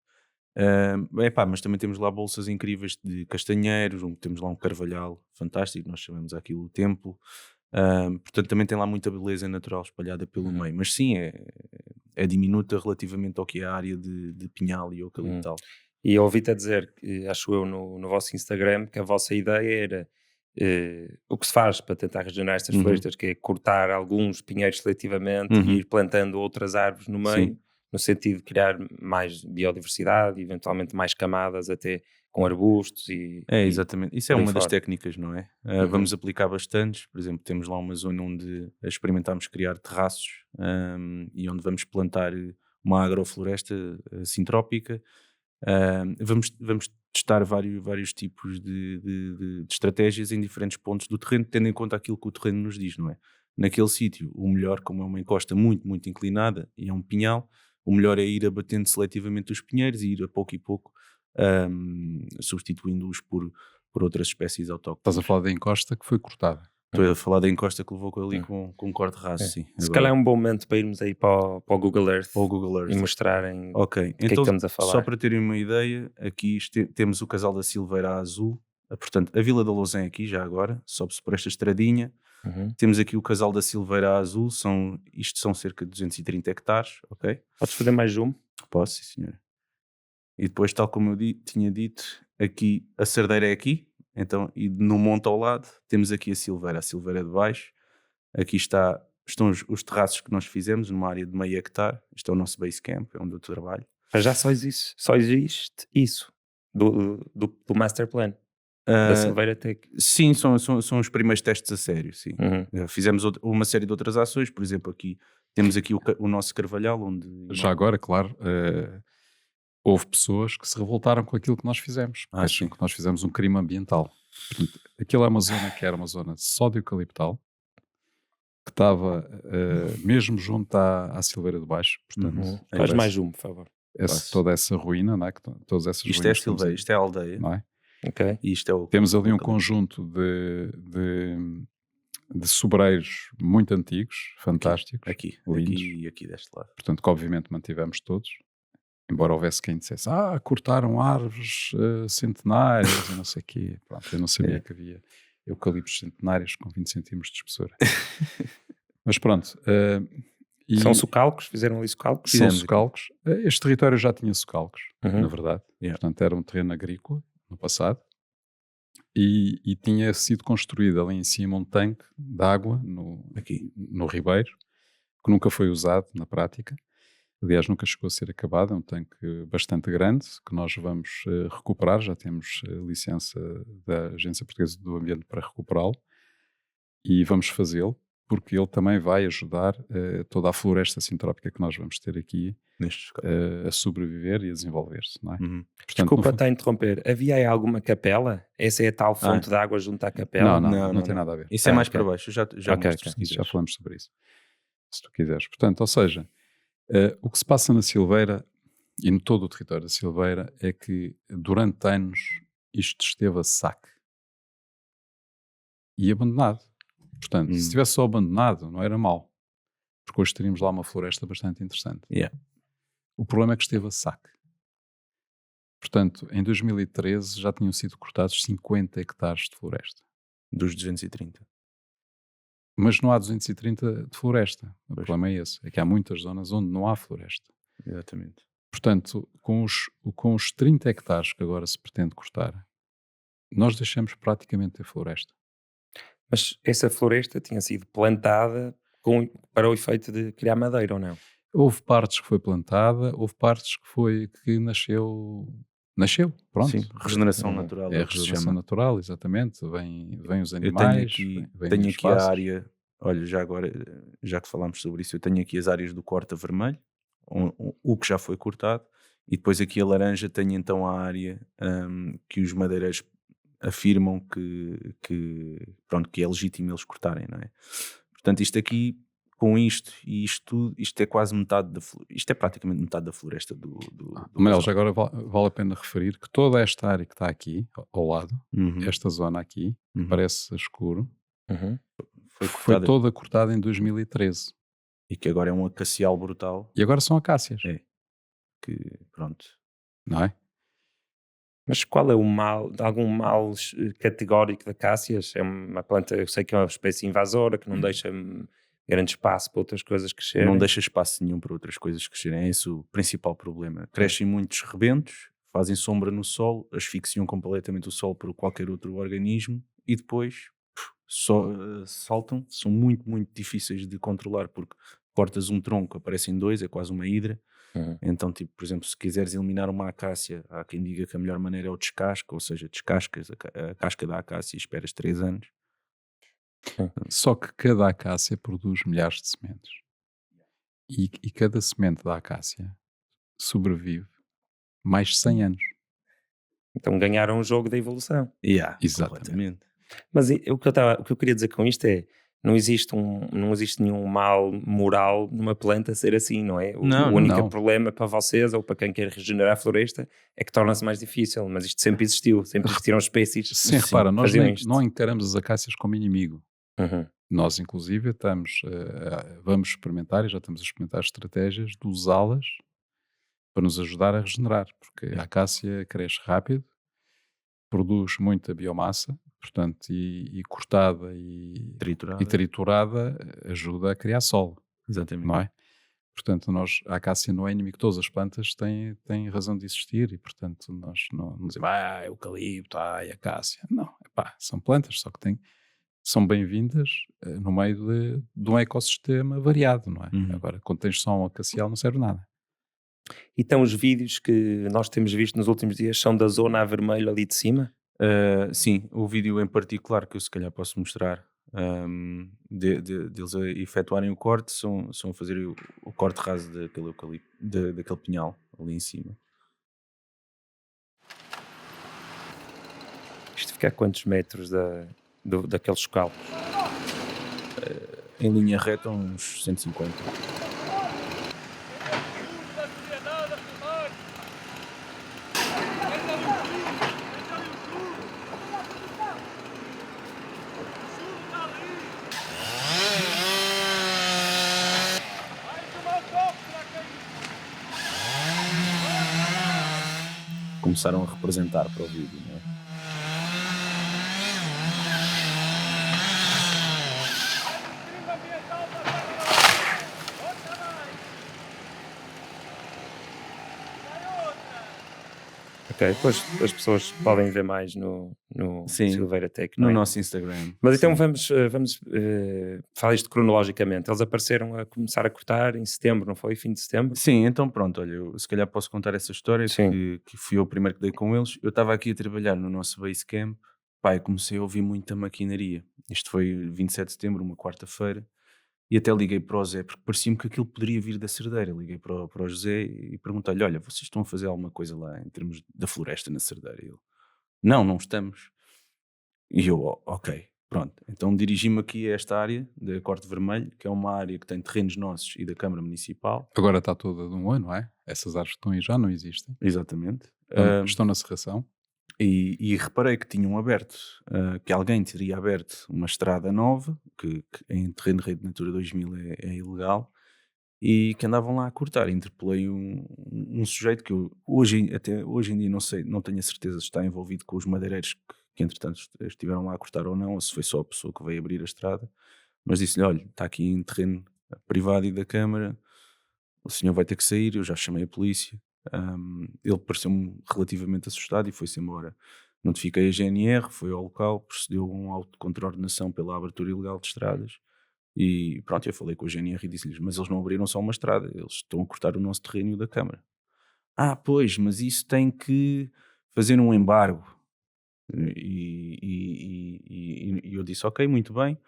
[SPEAKER 3] Mas também temos lá bolsas incríveis de castanheiros, temos lá um carvalhal fantástico, nós chamamos aquilo o templo. Portanto, também tem lá muita beleza natural espalhada pelo
[SPEAKER 1] Uhum.
[SPEAKER 3] meio, mas sim, é diminuta relativamente ao que é a área de pinhal e eucaliptal.
[SPEAKER 1] E eu ouvi-te a dizer, que, acho eu, no vosso Instagram, que a vossa ideia era o que se faz para tentar regenerar estas
[SPEAKER 3] Uhum.
[SPEAKER 1] florestas, que é cortar alguns pinheiros seletivamente
[SPEAKER 3] Uhum.
[SPEAKER 1] e ir plantando outras árvores no meio,
[SPEAKER 3] Sim.
[SPEAKER 1] no sentido de criar mais biodiversidade, eventualmente mais camadas, até com arbustos e
[SPEAKER 3] Exatamente. Isso é
[SPEAKER 1] por aí
[SPEAKER 3] uma das
[SPEAKER 1] fora.
[SPEAKER 3] técnicas, não é?
[SPEAKER 1] Uhum.
[SPEAKER 3] Vamos aplicar bastantes. Por exemplo, temos lá uma zona onde experimentámos criar terraços e onde vamos plantar uma agrofloresta sintrópica. Vamos testar vários tipos de estratégias em diferentes pontos do terreno, tendo em conta aquilo que o terreno nos diz, não é? Naquele sítio, o melhor, como é uma encosta muito, muito inclinada e é um pinhal, o melhor é ir abatendo seletivamente os pinheiros e ir a pouco e pouco substituindo-os por outras espécies autóctones.
[SPEAKER 2] Estás a falar da encosta que foi cortada.
[SPEAKER 3] Estou a falar da encosta que levou ali com um corte raso, sim.
[SPEAKER 1] Se
[SPEAKER 3] Agora,
[SPEAKER 1] calhar é um bom momento para irmos aí para o Google Earth
[SPEAKER 3] para o Google Earth.
[SPEAKER 1] e mostrarem
[SPEAKER 3] Ok,
[SPEAKER 1] do que é que
[SPEAKER 3] então
[SPEAKER 1] estamos a falar.
[SPEAKER 3] só para terem uma ideia, aqui temos o Casal da Silveira Azul, portanto a Vila da Lousã é aqui já agora, sobe-se por esta estradinha.
[SPEAKER 1] Uhum.
[SPEAKER 3] Temos aqui o Casal da Silveira Azul, isto são cerca de 230 hectares, ok?
[SPEAKER 1] Podes fazer mais zoom?
[SPEAKER 3] Posso, sim senhora. E depois, tal como eu tinha dito, aqui a Cerdeira é aqui, então, e no monte ao lado temos aqui a Silveira de baixo. Aqui estão os terraços que nós fizemos numa área de meio hectare. Isto é o nosso base camp, é onde eu trabalho.
[SPEAKER 1] Mas já só existe isso do Master Plan da
[SPEAKER 3] Ah,
[SPEAKER 1] Silveira Tech.
[SPEAKER 3] sim, são os primeiros testes a sério, sim.
[SPEAKER 1] Uhum.
[SPEAKER 3] Fizemos uma série de outras ações, por exemplo, aqui temos aqui o nosso carvalhal, onde...
[SPEAKER 2] Já agora, claro, houve pessoas que se revoltaram com aquilo que nós fizemos. Porque acham
[SPEAKER 3] sim.
[SPEAKER 2] que nós fizemos um crime ambiental. Portanto, aquilo é uma zona que era uma zona só de eucaliptal, que estava mesmo junto à Silveira de Baixo. Portanto,
[SPEAKER 3] Uhum.
[SPEAKER 1] Faz mais zoom, por favor.
[SPEAKER 3] Toda
[SPEAKER 2] essa ruína, não é? Todas essas
[SPEAKER 3] isto é a
[SPEAKER 2] ruínas que estamos
[SPEAKER 3] Silveira,
[SPEAKER 2] aí,
[SPEAKER 3] isto é a aldeia.
[SPEAKER 2] não é?
[SPEAKER 1] Ok.
[SPEAKER 3] E isto é o
[SPEAKER 2] Temos ali um
[SPEAKER 3] eucalipto.
[SPEAKER 2] conjunto de sobreiros muito antigos, fantásticos, lindos.
[SPEAKER 3] Aqui e aqui deste lado.
[SPEAKER 2] Portanto, que obviamente mantivemos todos. Embora houvesse quem dissesse, cortaram árvores centenárias e não sei o quê. Pronto, eu não sabia que havia eucaliptos centenários com 20 centímetros de espessura. Mas pronto.
[SPEAKER 1] São socalcos? Fizeram ali socalcos?
[SPEAKER 2] São socalcos. Este território já tinha socalcos,
[SPEAKER 1] Uhum.
[SPEAKER 2] na verdade.
[SPEAKER 3] Yeah.
[SPEAKER 2] Portanto, era um terreno agrícola no passado. E tinha sido construído ali em cima um tanque de água no Ribeiro, que nunca foi usado na prática. Aliás, nunca chegou a ser acabado. É um tanque bastante grande que nós vamos recuperar. Já temos licença da Agência Portuguesa do Ambiente para recuperá-lo e vamos fazê-lo, porque ele também vai ajudar toda a floresta sintrópica que nós vamos ter aqui a sobreviver e a desenvolver-se, não é?
[SPEAKER 3] Uhum.
[SPEAKER 2] Portanto,
[SPEAKER 1] Desculpa estar a interromper. Havia aí alguma capela? Essa é a tal fonte de água junto à capela?
[SPEAKER 2] Não tem nada a ver.
[SPEAKER 3] Isso é mais para baixo. Já mostro se
[SPEAKER 2] Isso já
[SPEAKER 3] quiseres.
[SPEAKER 2] falamos sobre isso, se tu quiseres. Portanto, ou seja, o que se passa na Silveira e em todo o território da Silveira é que durante anos isto esteve a saque e abandonado. Portanto, se estivesse só abandonado não era mau, porque hoje teríamos lá uma floresta bastante interessante.
[SPEAKER 3] Yeah.
[SPEAKER 2] O problema é que esteve a saque. Portanto, em 2013 já tinham sido cortados 50 hectares de floresta.
[SPEAKER 3] Dos 230.
[SPEAKER 2] Mas não há 230 de floresta. O problema é esse. É que há muitas zonas onde não há floresta.
[SPEAKER 3] Exatamente.
[SPEAKER 2] Portanto, com os 30 hectares que agora se pretende cortar, nós deixamos praticamente ter floresta.
[SPEAKER 1] Mas essa floresta tinha sido plantada para o efeito de criar madeira, ou não?
[SPEAKER 2] Houve partes que foi plantada, houve partes que nasceu, pronto.
[SPEAKER 3] Sim, regeneração natural.
[SPEAKER 2] É a regeneração natural, exatamente. Vêm os animais.
[SPEAKER 3] Eu tenho aqui a área, olha, já agora, já que falámos sobre isso, eu tenho aqui as áreas do corta vermelho, o que já foi cortado, E depois aqui a laranja tem então a área que os madeireiros afirmam pronto, que é legítimo eles cortarem, não é? Portanto, isto aqui, com isto e isto tudo, isto é quase metade isto é praticamente metade da floresta do
[SPEAKER 2] Manel, já
[SPEAKER 3] casal.
[SPEAKER 2] agora vale a pena referir que toda esta área que está aqui, ao lado,
[SPEAKER 3] Uhum,
[SPEAKER 2] esta zona aqui, que
[SPEAKER 3] uhum.
[SPEAKER 2] parece escuro,
[SPEAKER 1] Uhum.
[SPEAKER 3] Foi
[SPEAKER 2] foi
[SPEAKER 3] cortada
[SPEAKER 2] toda cortada em 2013.
[SPEAKER 3] e que agora é um acacial brutal.
[SPEAKER 2] E agora são acácias,
[SPEAKER 3] É, que pronto.
[SPEAKER 2] não é?
[SPEAKER 1] Mas qual é o mal, algum mal categórico da cássias? É uma planta, eu sei que é uma espécie invasora, que não deixa grande espaço para outras coisas
[SPEAKER 3] Não
[SPEAKER 1] crescerem.
[SPEAKER 3] deixa espaço nenhum para outras coisas crescerem. É esse o principal problema. Crescem muitos rebentos, fazem sombra no solo, asfixiam completamente o solo por qualquer outro organismo e depois só saltam. São muito, muito difíceis de controlar porque cortas um tronco, aparecem dois, é quase uma hidra.
[SPEAKER 1] Uhum.
[SPEAKER 3] Então, tipo, por exemplo, se quiseres eliminar uma acácia, há quem diga que a melhor maneira é o descasque, ou seja, descascas a casca da acácia e esperas 3 anos.
[SPEAKER 2] Só que cada acácia produz milhares de sementes. E cada semente da acácia sobrevive mais 100 anos.
[SPEAKER 1] Então ganharam o jogo da evolução.
[SPEAKER 2] Exatamente.
[SPEAKER 3] Completamente.
[SPEAKER 1] Mas o que eu queria dizer com isto é, não existe nenhum mal moral numa planta ser assim, não é?
[SPEAKER 3] Não,
[SPEAKER 1] O único
[SPEAKER 2] não.
[SPEAKER 1] problema para vocês ou para quem quer regenerar a floresta é que torna-se mais difícil, mas isto sempre existiu, sempre existiram espécies
[SPEAKER 2] Sim,
[SPEAKER 3] Sim,
[SPEAKER 2] repara,
[SPEAKER 1] que
[SPEAKER 2] nós
[SPEAKER 1] faziam isto.
[SPEAKER 2] não encaramos as acácias como inimigo.
[SPEAKER 1] Uhum.
[SPEAKER 2] Nós, inclusive, vamos experimentar e já estamos a experimentar estratégias de usá-las para nos ajudar a regenerar, porque a acácia cresce rápido, produz muita biomassa, portanto, e cortada e
[SPEAKER 3] triturada.
[SPEAKER 2] triturada ajuda a criar solo,
[SPEAKER 3] Exatamente.
[SPEAKER 2] não é? Portanto, a acácia não é inimigo, todas as plantas têm razão de existir e, portanto, nós não dizemos, eucalipto, acácia. Não, são plantas, só que são bem-vindas no meio de um ecossistema variado, não é?
[SPEAKER 3] Uhum.
[SPEAKER 2] Agora, quando tens só um acacial, não serve nada.
[SPEAKER 1] Então os vídeos que nós temos visto nos últimos dias são da zona a vermelho ali de cima?
[SPEAKER 3] Sim, o vídeo em particular que eu se calhar posso mostrar deles a efetuarem o corte são a fazer o corte raso daquele eucalipto, daquele pinhal ali em cima.
[SPEAKER 1] Isto fica a quantos metros daqueles escalpos?
[SPEAKER 3] Em linha reta, uns 150. Começaram a representar para o vídeo, não é?
[SPEAKER 1] Ok, depois as pessoas podem ver mais no
[SPEAKER 3] Sim,
[SPEAKER 1] Silveira Tech,
[SPEAKER 3] no
[SPEAKER 1] não é?
[SPEAKER 3] nosso Instagram.
[SPEAKER 1] Mas então
[SPEAKER 3] sim.
[SPEAKER 1] vamos falar isto cronologicamente. Eles apareceram a começar a cortar em setembro, não foi? Fim de setembro?
[SPEAKER 3] Sim, então pronto, olha, eu se calhar posso contar essa história
[SPEAKER 1] Sim.
[SPEAKER 3] que fui eu o primeiro que dei com eles. Eu estava aqui a trabalhar no nosso base camp, pá, e comecei a ouvir muita maquinaria. Isto foi 27 de setembro, uma quarta-feira, e até liguei para o Zé, porque parecia-me que aquilo poderia vir da Cerdeira. Liguei para o José e perguntei-lhe, olha, vocês estão a fazer alguma coisa lá em termos da floresta na Cerdeira? E ele, não estamos. E eu, ok, pronto. Então dirigi-me aqui a esta área da Corte Vermelho, que é uma área que tem terrenos nossos e da Câmara Municipal.
[SPEAKER 2] Agora está toda de um ano, não é? Essas árvores que estão aí já não existem.
[SPEAKER 3] Exatamente.
[SPEAKER 2] Estão na serração.
[SPEAKER 3] E reparei que tinham aberto, que alguém teria aberto uma estrada nova, que em terreno de Rede Natura 2000 é ilegal, e que andavam lá a cortar. Interpelei um sujeito que eu até hoje em dia não sei, não tenho a certeza se está envolvido com os madeireiros que entretanto estiveram lá a cortar ou não, ou se foi só a pessoa que veio abrir a estrada, mas disse-lhe, olha, está aqui em terreno privado e da Câmara, o senhor vai ter que sair, eu já chamei a polícia. Ele pareceu-me relativamente assustado e foi-se embora. Notifiquei a GNR, foi ao local, procedeu a um auto de contraordenação pela abertura ilegal de estradas e pronto, eu falei com a GNR e disse-lhes, mas eles não abriram só uma estrada, eles estão a cortar o nosso terreno e o da Câmara. Pois, mas isso tem que fazer um embargo. E eu disse, ok, muito bem.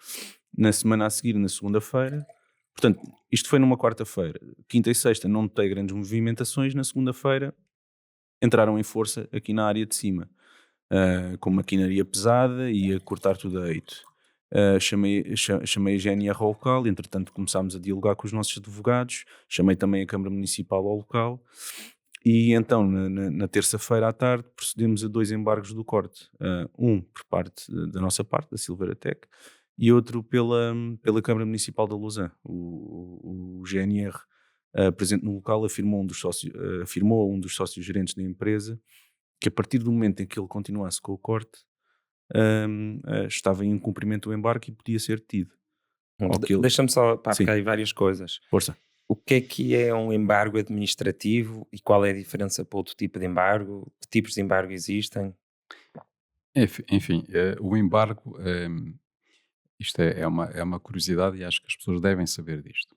[SPEAKER 3] Na semana a seguir, na segunda-feira, portanto, isto foi numa quarta-feira. Quinta e sexta não notei grandes movimentações. Na segunda-feira entraram em força aqui na área de cima, com maquinaria pesada e a cortar tudo a eito. Chamei a GNR ao local, entretanto começámos a dialogar com os nossos advogados, chamei também a Câmara Municipal ao local e então na terça-feira à tarde procedemos a 2 embargos do corte, um por parte da nossa parte, da Silveira Tech, e outro pela Câmara Municipal da Lausanne. O GNR presente no local afirmou a um dos sócios gerentes da empresa que a partir do momento em que ele continuasse com o corte, estava em cumprimento do embargo e podia ser detido.
[SPEAKER 1] Deixa-me só,
[SPEAKER 3] Sim.
[SPEAKER 1] porque há aí várias coisas.
[SPEAKER 3] Força.
[SPEAKER 1] O que é um embargo administrativo e qual é a diferença para outro tipo de embargo? Que tipos de embargo existem?
[SPEAKER 2] Enfim, o embargo, isto é uma curiosidade e acho que as pessoas devem saber disto.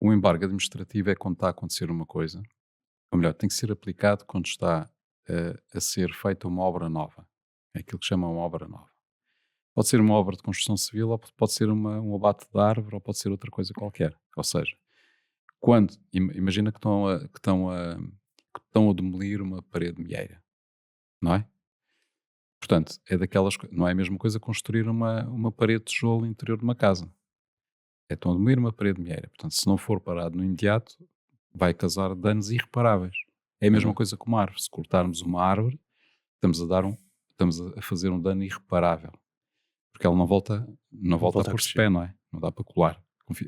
[SPEAKER 2] O embargo administrativo é quando está a acontecer uma coisa, ou melhor, tem que ser aplicado quando está a ser feita uma obra nova. É aquilo que chamam uma obra nova. Pode ser uma obra de construção civil, ou pode ser um abate de árvore, ou pode ser outra coisa qualquer. Ou seja, quando, imagina que estão a demolir uma parede de milheira, não é? Portanto, é daquelas, não é a mesma coisa construir uma parede de tijolo interior de uma casa. Estão a demolir uma parede de milheira. Portanto, se não for parado no imediato, vai causar danos irreparáveis. É a mesma coisa com uma árvore. Se cortarmos uma árvore, estamos a fazer um dano irreparável. Porque ela não volta a pôr-se pé, não é? Não dá para colar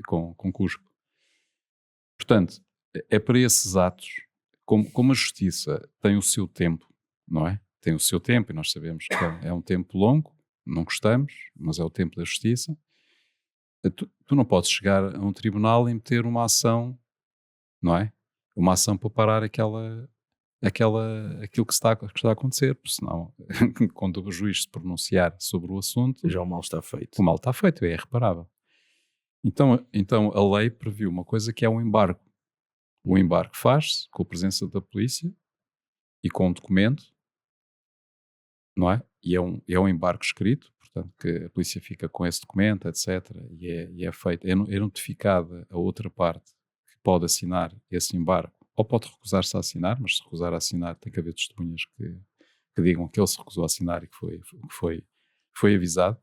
[SPEAKER 2] com cuspo. Portanto, é para esses atos, como a justiça tem o seu tempo, não é? Tem o seu tempo e nós sabemos que é um tempo longo, não gostamos, mas é o tempo da justiça. Tu não podes chegar a um tribunal e meter uma ação, não é? Uma ação para parar aquilo que está a acontecer, porque senão, quando o juiz se pronunciar sobre o assunto,
[SPEAKER 3] Já o mal está feito.
[SPEAKER 2] o mal está feito, é irreparável. Então a lei previu uma coisa que é um embargo. O embargo faz-se com a presença da polícia e com um documento, não é? E é um embargo escrito, portanto, que a polícia fica com esse documento, etc. E é feito, é notificada a outra parte que pode assinar esse embargo, ou pode recusar-se a assinar, mas se recusar a assinar tem que haver testemunhas que digam que ele se recusou a assinar e que foi avisado.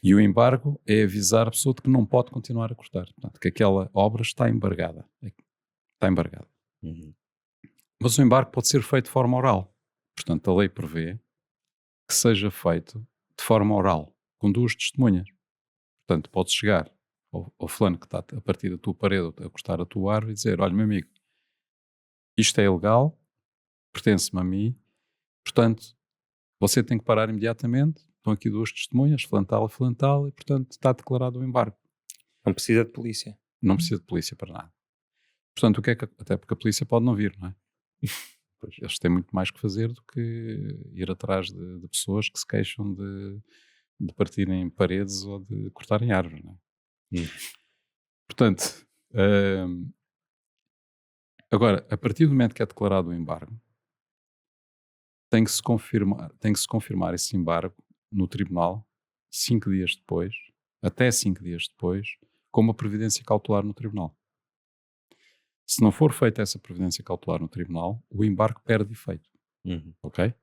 [SPEAKER 2] E o embargo é avisar a pessoa de que não pode continuar a cortar, portanto, que aquela obra está embargada. Está embargada. Mas o embargo pode ser feito de forma oral. Portanto, a lei prevê que seja feito de forma oral, com 2 testemunhas. Portanto, podes chegar ao fulano que está a partir da tua parede a cortar a tua árvore e dizer: olha, meu amigo, isto é ilegal, pertence-me a mim, portanto, você tem que parar imediatamente. Estão aqui 2 testemunhas, fulano tal, e portanto está declarado o embargo.
[SPEAKER 1] Não precisa de polícia.
[SPEAKER 2] Não precisa de polícia para nada. Portanto, até porque a polícia pode não vir, não é? Pois, eles têm muito mais que fazer do que ir atrás de pessoas que se queixam de partirem paredes ou de cortarem árvores, não é? Portanto, agora, a partir do momento que é declarado o embargo, tem que se confirmar esse embargo no tribunal 5 dias depois, até 5 dias depois, com uma providência cautelar no tribunal. Se não for feita essa providência cautelar no tribunal, o embargo perde efeito. Ok?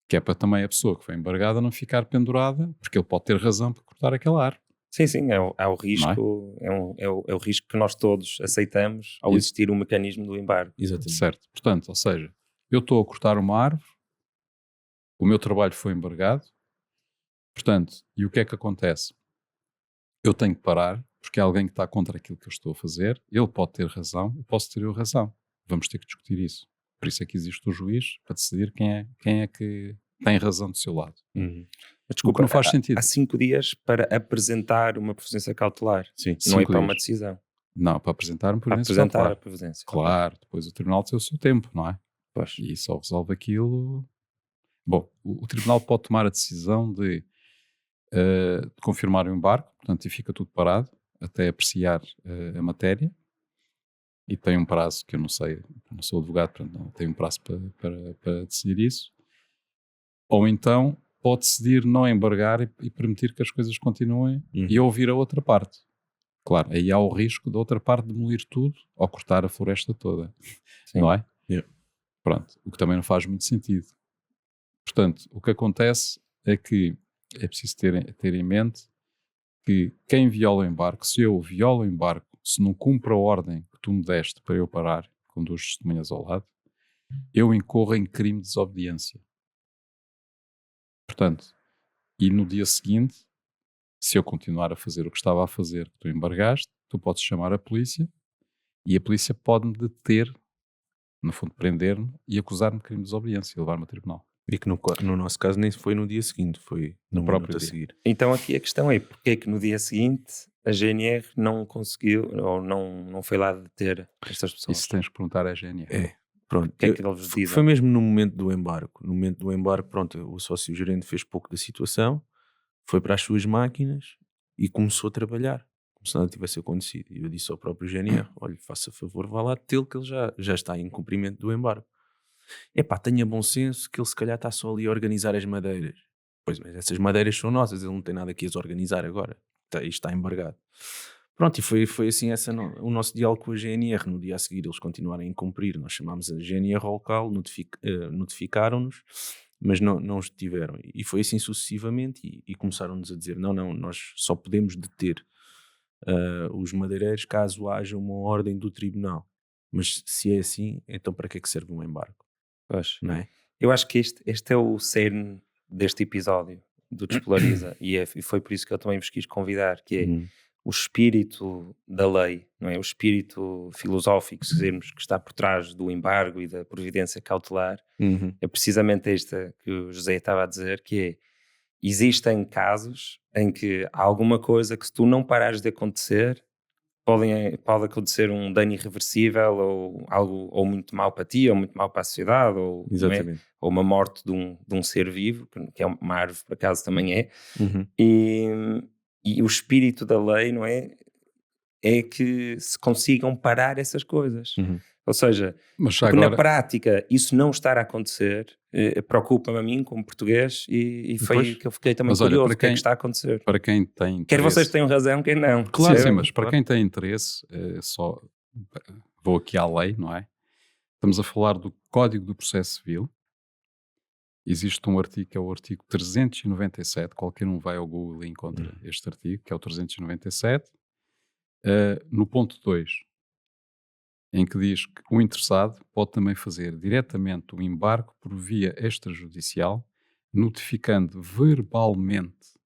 [SPEAKER 2] Que é para também a pessoa que foi embargada não ficar pendurada, porque ele pode ter razão para cortar aquela árvore.
[SPEAKER 1] Sim, é o risco, é o risco que nós todos aceitamos ao existir um mecanismo do embargo.
[SPEAKER 3] Exatamente.
[SPEAKER 2] Certo. Portanto, ou seja, eu estou a cortar uma árvore, o meu trabalho foi embargado, portanto, e o que é que acontece? Eu tenho que parar, porque é alguém que está contra aquilo que eu estou a fazer, ele pode ter razão, eu posso ter eu razão. Vamos ter que discutir isso. Por isso é que existe o juiz, para decidir quem é que tem razão do seu lado.
[SPEAKER 1] Mas,
[SPEAKER 2] O
[SPEAKER 1] desculpa,
[SPEAKER 2] que não faz sentido.
[SPEAKER 1] Há 5 dias para apresentar uma providência cautelar.
[SPEAKER 3] Sim.
[SPEAKER 1] Não é
[SPEAKER 2] 5
[SPEAKER 1] para uma
[SPEAKER 2] dias.
[SPEAKER 1] decisão.
[SPEAKER 2] Não, para apresentar uma
[SPEAKER 1] Para
[SPEAKER 2] providência
[SPEAKER 1] apresentar
[SPEAKER 2] cautelar.
[SPEAKER 1] a providência.
[SPEAKER 2] Claro, depois o tribunal tem o seu tempo, não é?
[SPEAKER 1] Pois.
[SPEAKER 2] E só resolve aquilo. Bom, o tribunal pode tomar a decisão de confirmar o embargo, portanto, e fica tudo parado até apreciar a matéria. E tem um prazo que eu não sei, não sou advogado, portanto, não tem um prazo para decidir isso. Ou então pode decidir não embargar e permitir que as coisas continuem e ouvir a outra parte. Claro, aí há o risco da outra parte demolir tudo ou cortar a floresta toda,
[SPEAKER 1] Sim.
[SPEAKER 2] não é?
[SPEAKER 3] Yeah.
[SPEAKER 2] Pronto, o que também não faz muito sentido. Portanto, o que acontece é que é preciso ter em mente que quem viola o embarque, se eu violo o embarque, se não cumpro a ordem que tu me deste para eu parar, com 2 testemunhas ao lado, eu incorro em crime de desobediência. Portanto, e no dia seguinte, se eu continuar a fazer o que estava a fazer, que tu embargaste, tu podes chamar a polícia e a polícia pode-me deter, no fundo prender-me e acusar-me de crime de desobediência e levar-me a tribunal.
[SPEAKER 3] E que no nosso caso nem foi no dia seguinte, foi
[SPEAKER 2] No
[SPEAKER 3] no
[SPEAKER 2] próprio
[SPEAKER 3] minuto a
[SPEAKER 2] dia.
[SPEAKER 3] seguir.
[SPEAKER 1] Então aqui a questão é porque é que no dia seguinte a GNR não conseguiu ou não foi lá deter estas pessoas?
[SPEAKER 2] Isso tens que perguntar à GNR.
[SPEAKER 3] É, pronto.
[SPEAKER 1] O que é que eles dizem?
[SPEAKER 3] Foi mesmo no momento do embarque. No momento do embarque, pronto, o sócio-gerente fez pouco da situação, foi para as suas máquinas e começou a trabalhar, como se nada tivesse acontecido. E eu disse ao próprio GNR, olha, faça favor, vá lá tê-lo, que ele já está em cumprimento do embarque. Epá, tenha bom senso que ele se calhar está só ali a organizar as madeiras. Pois, mas essas madeiras são nossas, ele não tem nada aqui a as organizar agora. Isto está embargado. Pronto, e foi assim o nosso diálogo com a GNR. No dia a seguir eles continuaram a incumprir. Nós chamámos a GNR ao local, notificaram-nos, mas não os detiveram. E foi assim sucessivamente e começaram-nos a dizer, não, nós só podemos deter os madeireiros caso haja uma ordem do tribunal. Mas se é assim, então para que é que serve um embargo?
[SPEAKER 1] Pois.
[SPEAKER 3] Não é?
[SPEAKER 1] Eu acho que este é o cerne deste episódio do Despolariza e foi por isso que eu também vos quis convidar, que é o espírito da lei, não é? O espírito filosófico, se quisermos, que está por trás do embargo e da providência cautelar, é precisamente esta que o José estava a dizer, que é, existem casos em que há alguma coisa que se tu não parares de acontecer, pode acontecer um dano irreversível ou algo ou muito mal para ti, ou muito mal para a sociedade, ou, não é?
[SPEAKER 3] Exatamente.
[SPEAKER 1] Ou uma morte de um ser vivo, que é uma árvore por acaso também é,
[SPEAKER 3] Uhum.
[SPEAKER 1] e o espírito da lei, não é? É que se consigam parar essas coisas.
[SPEAKER 3] Uhum.
[SPEAKER 1] Ou seja,
[SPEAKER 2] Mas já
[SPEAKER 1] porque na
[SPEAKER 2] agora,
[SPEAKER 1] prática isso não estar a acontecer preocupa-me a mim como português e foi
[SPEAKER 3] Pois.
[SPEAKER 1] que eu fiquei também
[SPEAKER 2] Mas olha,
[SPEAKER 1] curioso
[SPEAKER 2] para
[SPEAKER 1] o que é
[SPEAKER 2] quem-
[SPEAKER 1] que está a acontecer.
[SPEAKER 2] para quem tem interesse...
[SPEAKER 1] Quer vocês tenham razão, quer não.
[SPEAKER 3] Claro,
[SPEAKER 2] sim,
[SPEAKER 1] Percebem?
[SPEAKER 2] mas para
[SPEAKER 3] claro.
[SPEAKER 2] quem tem interesse, só vou aqui à lei, não é? Estamos a falar do Código do Processo Civil. Existe um artigo que é o artigo 397, qualquer um vai ao Google e encontra este artigo, que é o 397, no ponto 2, em que diz que o interessado pode também fazer diretamente o embargo por via extrajudicial, notificando verbalmente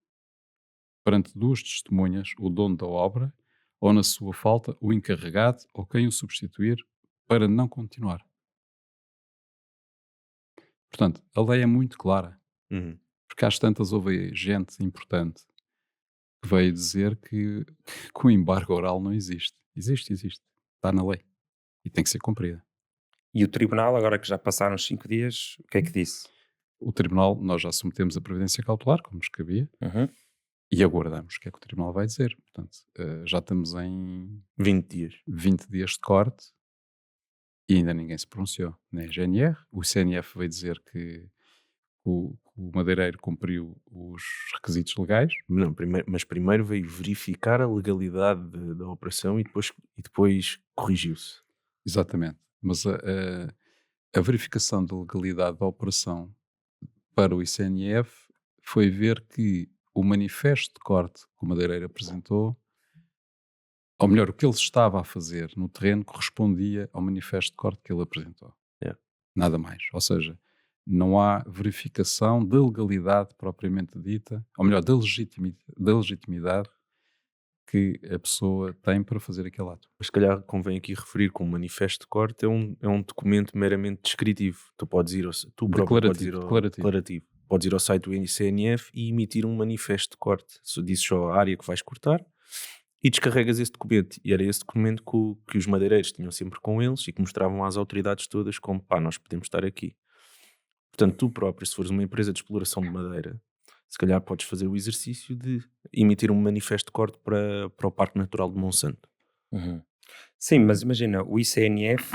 [SPEAKER 2] perante 2 testemunhas o dono da obra ou, na sua falta, o encarregado ou quem o substituir para não continuar. Portanto, a lei é muito clara,
[SPEAKER 3] Uhum.
[SPEAKER 2] porque às tantas houve gente importante que veio dizer que o embargo oral não existe. Existe. Está na lei e tem que ser cumprida.
[SPEAKER 1] E o tribunal, agora que já passaram os 5 dias, o que é que disse?
[SPEAKER 2] O tribunal, nós já submetemos a providência cautelar, como nos cabia, e aguardamos o que é que o tribunal vai dizer. Portanto, já estamos em
[SPEAKER 3] 20 dias.
[SPEAKER 2] 20 dias de corte e ainda ninguém se pronunciou. Nem a GNR, o CNF veio dizer que o madeireiro cumpriu os requisitos legais.
[SPEAKER 3] Não, mas primeiro veio verificar a legalidade da operação e depois corrigiu-se.
[SPEAKER 2] Exatamente. Mas a verificação da legalidade da operação para o ICNF foi ver que o manifesto de corte que o madeireiro apresentou, ou melhor, o que ele estava a fazer no terreno correspondia ao manifesto de corte que ele apresentou.
[SPEAKER 3] Yeah.
[SPEAKER 2] Nada mais. Ou seja, não há verificação da legalidade propriamente dita, ou melhor, da legitimidade que a pessoa tem para fazer aquele ato.
[SPEAKER 3] Mas se calhar convém aqui referir que um manifesto de corte é um documento meramente descritivo. Tu podes ir tu próprio podes ir ao declarativo. Podes ir ao site do ICNF e emitir um manifesto de corte. Dizes só a área que vais cortar e descarregas esse documento. E era esse documento que os madeireiros tinham sempre com eles e que mostravam às autoridades todas como, pá, nós podemos estar aqui. Portanto, tu próprio, se fores uma empresa de exploração de madeira, se calhar podes fazer o exercício de emitir um manifesto de corte para o Parque Natural de Monsanto.
[SPEAKER 1] Sim, mas imagina, o ICNF,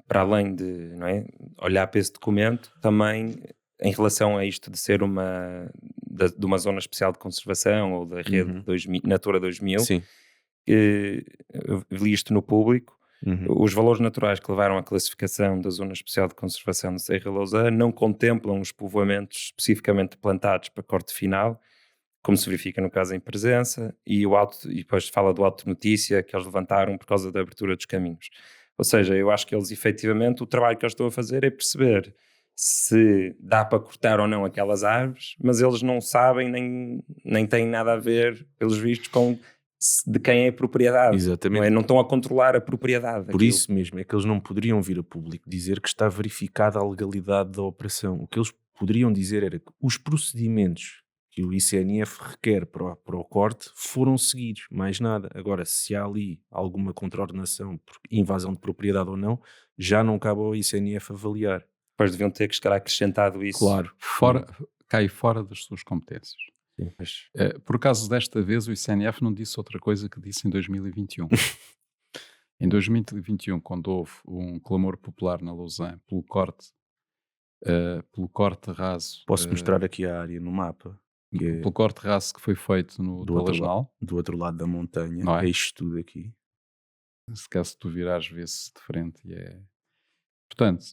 [SPEAKER 1] para além de, não é, olhar para esse documento, também em relação a isto de ser de uma zona especial de conservação ou da rede 2000, Natura 2000,
[SPEAKER 3] Sim.
[SPEAKER 1] eu li isto no público, Os valores naturais que levaram à classificação da Zona Especial de Conservação da Serra Lousã não contemplam os povoamentos especificamente plantados para corte final, como se verifica no caso em presença, e depois fala do auto de notícia que eles levantaram por causa da abertura dos caminhos. Ou seja, eu acho que eles efetivamente, o trabalho que eles estão a fazer é perceber se dá para cortar ou não aquelas árvores, mas eles não sabem nem têm nada a ver, pelos vistos, com de quem é a propriedade.
[SPEAKER 3] Exatamente.
[SPEAKER 1] Não estão a controlar a propriedade
[SPEAKER 3] Por
[SPEAKER 1] daquilo.
[SPEAKER 3] isso mesmo é que eles não poderiam vir a público dizer que está verificada a legalidade da operação. O que eles poderiam dizer era que os procedimentos que o ICNF requer para o corte foram seguidos, mais nada. Agora, se há ali alguma contraordenação por invasão de propriedade ou não, já não cabe ao ICNF avaliar.
[SPEAKER 1] Depois deviam ter que estar acrescentado isso.
[SPEAKER 3] Claro.
[SPEAKER 2] Cai fora das suas competências.
[SPEAKER 1] Mas,
[SPEAKER 2] Por acaso, desta vez, o ICNF não disse outra coisa que disse em 2021. Em 2021, quando houve um clamor popular na Lausanne pelo corte raso,
[SPEAKER 3] Posso mostrar aqui a área no mapa? Que é
[SPEAKER 2] pelo corte raso que foi feito no
[SPEAKER 3] do outro,
[SPEAKER 2] Telejornal.
[SPEAKER 3] do outro lado da montanha.
[SPEAKER 2] Não é?
[SPEAKER 3] É isto tudo aqui.
[SPEAKER 2] Se calhar se tu virares, vê-se de frente e é... Portanto,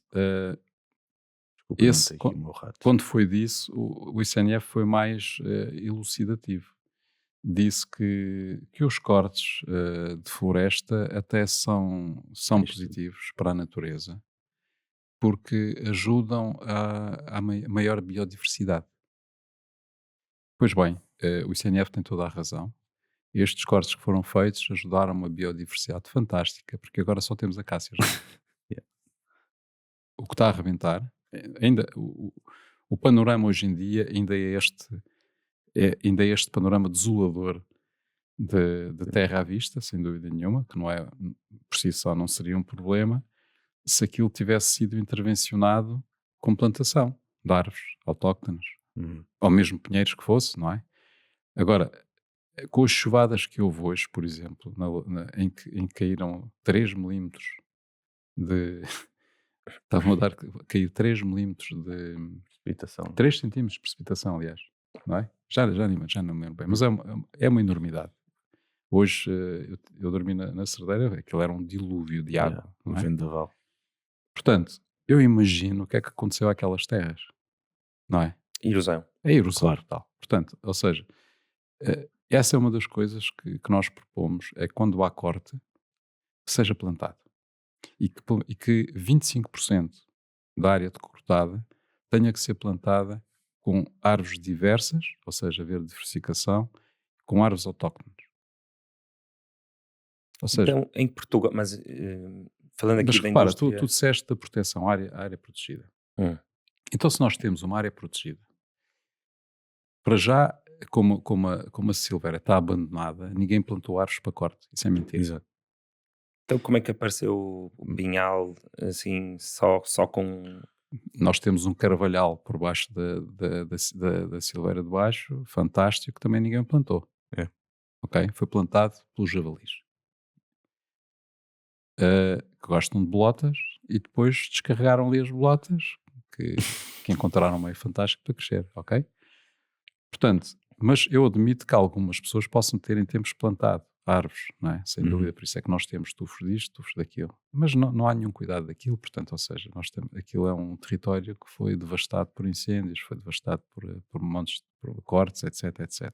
[SPEAKER 3] Desculpa, não
[SPEAKER 2] esse,
[SPEAKER 3] tenho aqui o meu rato.
[SPEAKER 2] quando foi disso, o ICNF foi mais elucidativo. Disse que os cortes de floresta até são positivos para a natureza, porque ajudam à maior biodiversidade. Pois bem, o ICNF tem toda a razão. Estes cortes que foram feitos ajudaram a uma biodiversidade fantástica, porque agora só temos acácias.
[SPEAKER 3] Yeah.
[SPEAKER 2] O que está a arrebentar, ainda o panorama hoje em dia ainda é este panorama desolador de terra à vista, sem dúvida nenhuma, que não é, por si só não seria um problema se aquilo tivesse sido intervencionado com plantação de árvores autóctones, ou mesmo pinheiros que fosse, não é? Agora, com as chuvadas que houve hoje, por exemplo, em que caíram 3 milímetros de... Estavam a cair 3 milímetros de...
[SPEAKER 3] Precipitação.
[SPEAKER 2] 3 centímetros de precipitação, aliás, não é? Já não me lembro bem, mas é uma enormidade. Hoje eu dormi na Cerdeira, aquilo era um dilúvio de água.
[SPEAKER 3] Um
[SPEAKER 2] não é?
[SPEAKER 3] vendaval.
[SPEAKER 2] Portanto, eu imagino o que é que aconteceu àquelas terras, não é?
[SPEAKER 1] erosão.
[SPEAKER 2] É erosão
[SPEAKER 3] Claro.
[SPEAKER 2] total. Portanto, ou seja, essa é uma das coisas que nós propomos, é quando há corte, que seja plantado. E que 25% da área cortada tenha que ser plantada com árvores diversas, ou seja, haver diversificação, com árvores autóctones. Ou seja,
[SPEAKER 1] Então, em Portugal, mas falando aqui
[SPEAKER 2] mas
[SPEAKER 1] da
[SPEAKER 2] repara,
[SPEAKER 1] indústria...
[SPEAKER 2] tu disseste da proteção, a área protegida. Então, se nós temos uma área protegida, para já, como a Silveira está abandonada, ninguém plantou árvores para corte. Isso é mentira.
[SPEAKER 3] Exato.
[SPEAKER 1] Então como é que apareceu o pinhal, assim, só com...
[SPEAKER 2] Nós temos um carvalhal por baixo da Silveira de baixo, fantástico, que também ninguém plantou.
[SPEAKER 3] É.
[SPEAKER 2] Ok? Foi plantado pelos javalis. Que gostam de bolotas e depois descarregaram ali as bolotas que encontraram meio fantástico para crescer, ok? Portanto, mas eu admito que algumas pessoas possam ter em tempos plantado árvores, não é? Sem dúvida, por isso é que nós temos tufos disto, tufos daquilo. Mas não há nenhum cuidado daquilo, portanto, ou seja, aquilo é um território que foi devastado por incêndios, foi devastado por montes de cortes, etc, etc.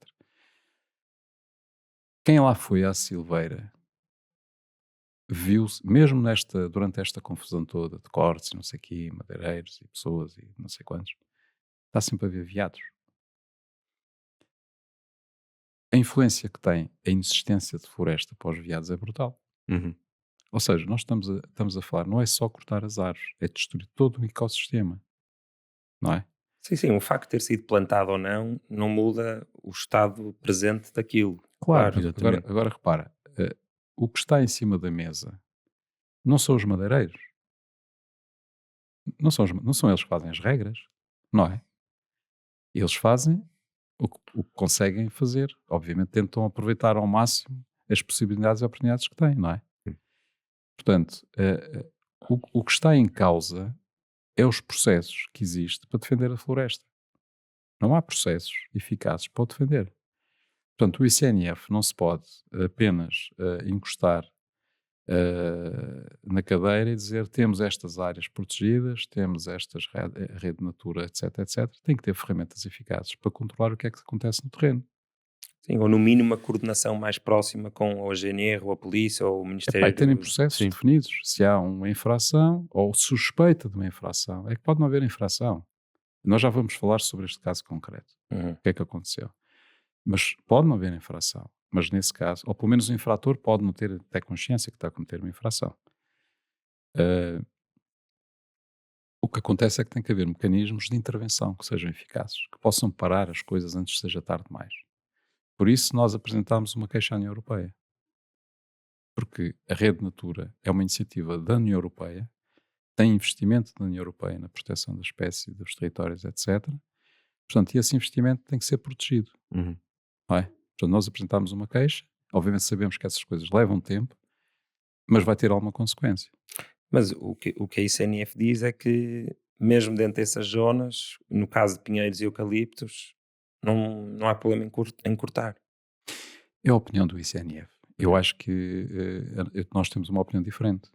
[SPEAKER 2] Quem lá foi à Silveira viu-se, mesmo durante esta confusão toda de cortes, não sei o quê, madeireiros e pessoas e não sei quantos, está sempre a haver veados. A influência que tem a inexistência de floresta para os veados é brutal. Ou seja, nós estamos a falar, não é só cortar as árvores, é destruir todo o ecossistema, não é?
[SPEAKER 1] Sim, o facto de ter sido plantado ou não muda o estado presente daquilo.
[SPEAKER 2] Claro,
[SPEAKER 3] exatamente.
[SPEAKER 2] agora repara, o que está em cima da mesa não são os madeireiros, não são eles que fazem as regras, não é? Eles fazem o que conseguem fazer. Obviamente tentam aproveitar ao máximo as possibilidades e oportunidades que têm, não é? Portanto, o que está em causa é os processos que existem para defender a floresta. Não há processos eficazes para o defender. Portanto, o ICNF não se pode apenas encostar na cadeira e dizer temos estas áreas protegidas, temos estas a rede Natura, etc, etc. Tem que ter ferramentas eficazes para controlar o que é que acontece no terreno.
[SPEAKER 1] Sim, ou no mínimo uma coordenação mais próxima com a GNR, ou a polícia, ou o Ministério
[SPEAKER 2] E terem
[SPEAKER 1] do...
[SPEAKER 2] processos
[SPEAKER 3] Sim.
[SPEAKER 2] definidos. Se há uma infração ou suspeita de uma infração, é que pode não haver infração. Nós já vamos falar sobre este caso concreto.
[SPEAKER 1] Uhum.
[SPEAKER 2] O que é que aconteceu? Mas pode não haver infração. Mas nesse caso, ou pelo menos o infrator pode não ter até consciência que está a cometer uma infração. O que acontece é que tem que haver mecanismos de intervenção que sejam eficazes, que possam parar as coisas antes que seja tarde demais. Por isso nós apresentámos uma queixa à União Europeia. Porque a Rede Natura é uma iniciativa da União Europeia, tem investimento da União Europeia na proteção da espécie, dos territórios, etc. Portanto, e esse investimento tem que ser protegido.
[SPEAKER 3] Uhum.
[SPEAKER 2] Não é? Portanto, nós apresentámos uma queixa, obviamente sabemos que essas coisas levam tempo, mas vai ter alguma consequência.
[SPEAKER 1] Mas o que a ICNF diz é que, mesmo dentro dessas zonas, no caso de pinheiros e eucaliptos, não há problema em cortar.
[SPEAKER 2] É a opinião do ICNF. Eu acho que nós temos uma opinião diferente.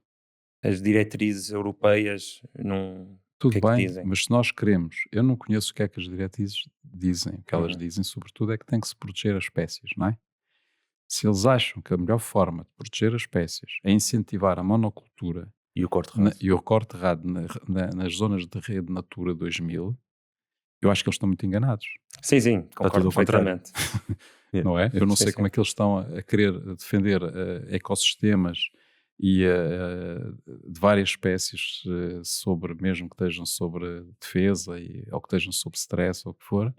[SPEAKER 1] As diretrizes europeias não...
[SPEAKER 2] Tudo
[SPEAKER 1] que é que
[SPEAKER 2] bem,
[SPEAKER 1] dizem?
[SPEAKER 2] mas se nós queremos, eu não conheço o que é que as diretrizes dizem. O que elas dizem, sobretudo, é que tem que se proteger as espécies, não é? Se eles acham que a melhor forma de proteger as espécies é incentivar a monocultura
[SPEAKER 3] E o corte raso.
[SPEAKER 2] e o corte errado nas zonas de rede Natura 2000, eu acho que eles estão muito enganados,
[SPEAKER 1] Sim, concordo
[SPEAKER 3] tudo ao contrário.
[SPEAKER 1] perfeitamente.
[SPEAKER 3] Yeah.
[SPEAKER 2] não é? Eu não
[SPEAKER 1] Sim,
[SPEAKER 2] sei
[SPEAKER 1] sim.
[SPEAKER 2] como é que eles estão a querer defender ecossistemas e de várias espécies, mesmo que estejam sobre defesa ou que estejam sob stress ou o que for,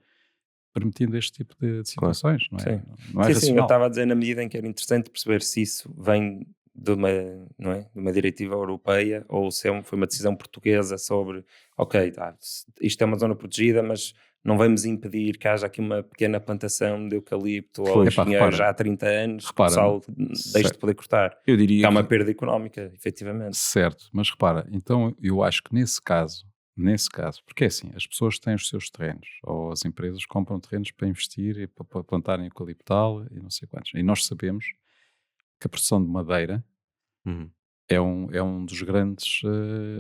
[SPEAKER 2] permitindo este tipo de situações, não é?
[SPEAKER 1] Sim.
[SPEAKER 2] Não é
[SPEAKER 1] Sim, eu
[SPEAKER 2] racional.
[SPEAKER 1] estava a dizer na medida em que era interessante perceber se isso vem de uma, não é, de uma diretiva europeia ou se foi uma decisão portuguesa sobre, ok, isto é uma zona protegida, mas não vamos impedir que haja aqui uma pequena plantação de eucalipto ou
[SPEAKER 3] Pois.
[SPEAKER 1] de pinheiro
[SPEAKER 2] Repara,
[SPEAKER 1] já há 30 anos, que o
[SPEAKER 2] repara,
[SPEAKER 1] pessoal deixe de poder cortar.
[SPEAKER 3] Eu diria
[SPEAKER 1] Que há uma
[SPEAKER 3] que
[SPEAKER 1] perda económica, efetivamente.
[SPEAKER 2] Certo, mas repara, então eu acho que nesse caso, porque é assim, as pessoas têm os seus terrenos, ou as empresas compram terrenos para investir e para plantarem eucaliptal e não sei quantos. E nós sabemos que a produção de madeira
[SPEAKER 3] Uhum.
[SPEAKER 2] é um dos grandes,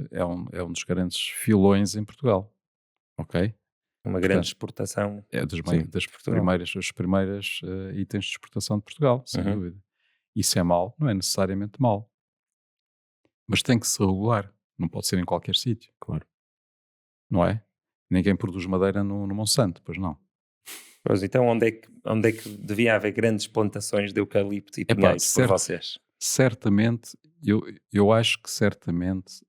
[SPEAKER 2] é um dos grandes filões em Portugal, ok?
[SPEAKER 1] Uma grande exportação.
[SPEAKER 2] É
[SPEAKER 1] Sim,
[SPEAKER 2] das
[SPEAKER 1] Portugal.
[SPEAKER 2] primeiras itens de exportação de Portugal, sem
[SPEAKER 1] Uhum.
[SPEAKER 2] dúvida. Isso é mau? Não é necessariamente mau. Mas tem que se regular. Não pode ser em qualquer sítio.
[SPEAKER 3] Claro.
[SPEAKER 2] Não é? Ninguém produz madeira no Monsanto, pois não.
[SPEAKER 1] Pois, então onde é que devia haver grandes plantações de eucalipto e
[SPEAKER 2] Epá,
[SPEAKER 1] pinheiros por
[SPEAKER 2] certo.
[SPEAKER 1] vocês?
[SPEAKER 2] Certamente, eu acho que certamente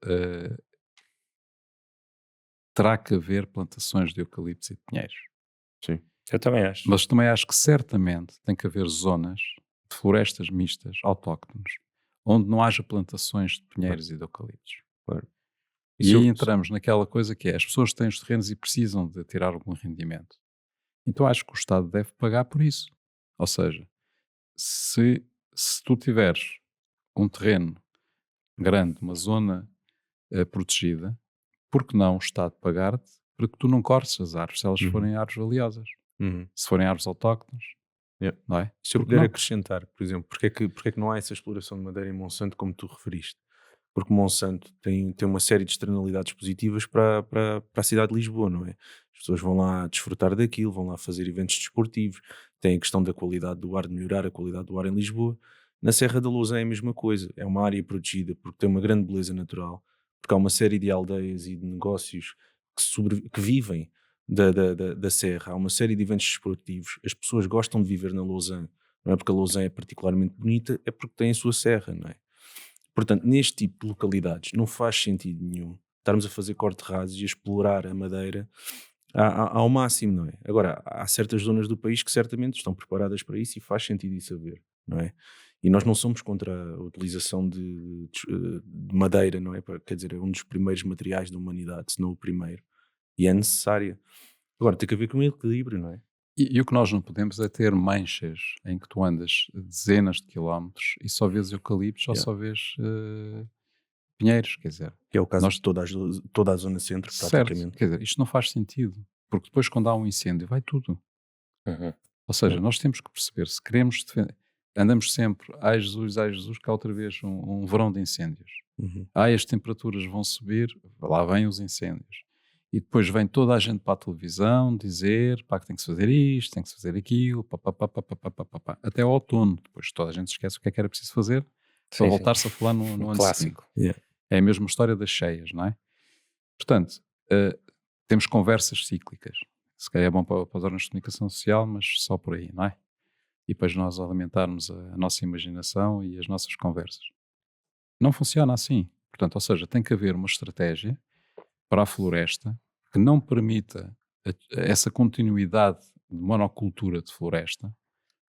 [SPEAKER 2] terá que haver plantações de eucaliptos e de pinheiros.
[SPEAKER 3] Sim.
[SPEAKER 1] Eu também acho.
[SPEAKER 2] Mas também acho que certamente tem que haver zonas de florestas mistas, autóctones, onde não haja plantações de pinheiros e de eucaliptos.
[SPEAKER 3] Claro.
[SPEAKER 2] E aí entramos naquela coisa que é, as pessoas têm os terrenos e precisam de tirar algum rendimento. Então acho que o Estado deve pagar por isso. Ou seja, se tu tiveres um terreno grande, uma zona protegida, por que não o Estado pagar-te para que tu não cortes as árvores, se elas
[SPEAKER 3] Uhum.
[SPEAKER 2] forem árvores valiosas?
[SPEAKER 3] Uhum.
[SPEAKER 2] Se forem árvores autóctones,
[SPEAKER 3] Yeah.
[SPEAKER 2] não é?
[SPEAKER 3] Se eu
[SPEAKER 2] Porque
[SPEAKER 3] puder
[SPEAKER 2] não?
[SPEAKER 3] acrescentar, por exemplo, porque é que não há essa exploração de madeira em Monsanto como tu referiste? Porque Monsanto tem uma série de externalidades positivas para a cidade de Lisboa, não é? As pessoas vão lá desfrutar daquilo, vão lá fazer eventos desportivos, tem a questão da qualidade do ar, de melhorar a qualidade do ar em Lisboa. Na Serra da Lousã é a mesma coisa, é uma área protegida porque tem uma grande beleza natural, porque há uma série de aldeias e de negócios que vivem da Serra, há uma série de eventos desportivos, as pessoas gostam de viver na Lousã, não é porque a Lousã é particularmente bonita, é porque tem a sua serra, não é? Portanto, neste tipo de localidades não faz sentido nenhum estarmos a fazer corte rasos e a explorar a madeira ao máximo, não é? Agora, há certas zonas do país que certamente estão preparadas para isso e faz sentido isso haver, não é? E nós não somos contra a utilização de madeira, não é? Quer dizer, é um dos primeiros materiais da humanidade, se não o primeiro. E é necessária. Agora, tem que haver com um equilíbrio, não é?
[SPEAKER 2] E o que nós não podemos é ter manchas em que tu andas dezenas de quilómetros e só vês eucaliptos ou
[SPEAKER 3] Yeah.
[SPEAKER 2] só vês pinheiros, quer dizer.
[SPEAKER 3] Que é o caso
[SPEAKER 2] Nós-
[SPEAKER 3] de toda a zona centro,
[SPEAKER 2] Certo,
[SPEAKER 3] praticamente.
[SPEAKER 2] quer dizer, isto não faz sentido, porque depois quando há um incêndio vai tudo.
[SPEAKER 1] Uhum.
[SPEAKER 2] Ou seja,
[SPEAKER 3] Yeah.
[SPEAKER 2] nós temos que perceber se queremos defender. andamos sempre, ai Jesus, que há outra vez um verão de incêndios. As temperaturas vão subir, lá vêm os incêndios. E depois vem toda a gente para a televisão dizer, pá, que tem que se fazer isto, tem que se fazer aquilo, até ao outono. Depois toda a gente esquece o que era preciso fazer para voltar-se a falar no ano
[SPEAKER 1] clássico.
[SPEAKER 2] seguinte. É a mesma história das cheias, não é? Portanto, temos conversas cíclicas. Se calhar é bom para os órgãos de comunicação social, mas só por aí, não é? E depois nós alimentarmos a nossa imaginação e as nossas conversas. Não funciona assim. Portanto, ou seja, tem que haver uma estratégia para a floresta que não permita essa continuidade de monocultura de floresta,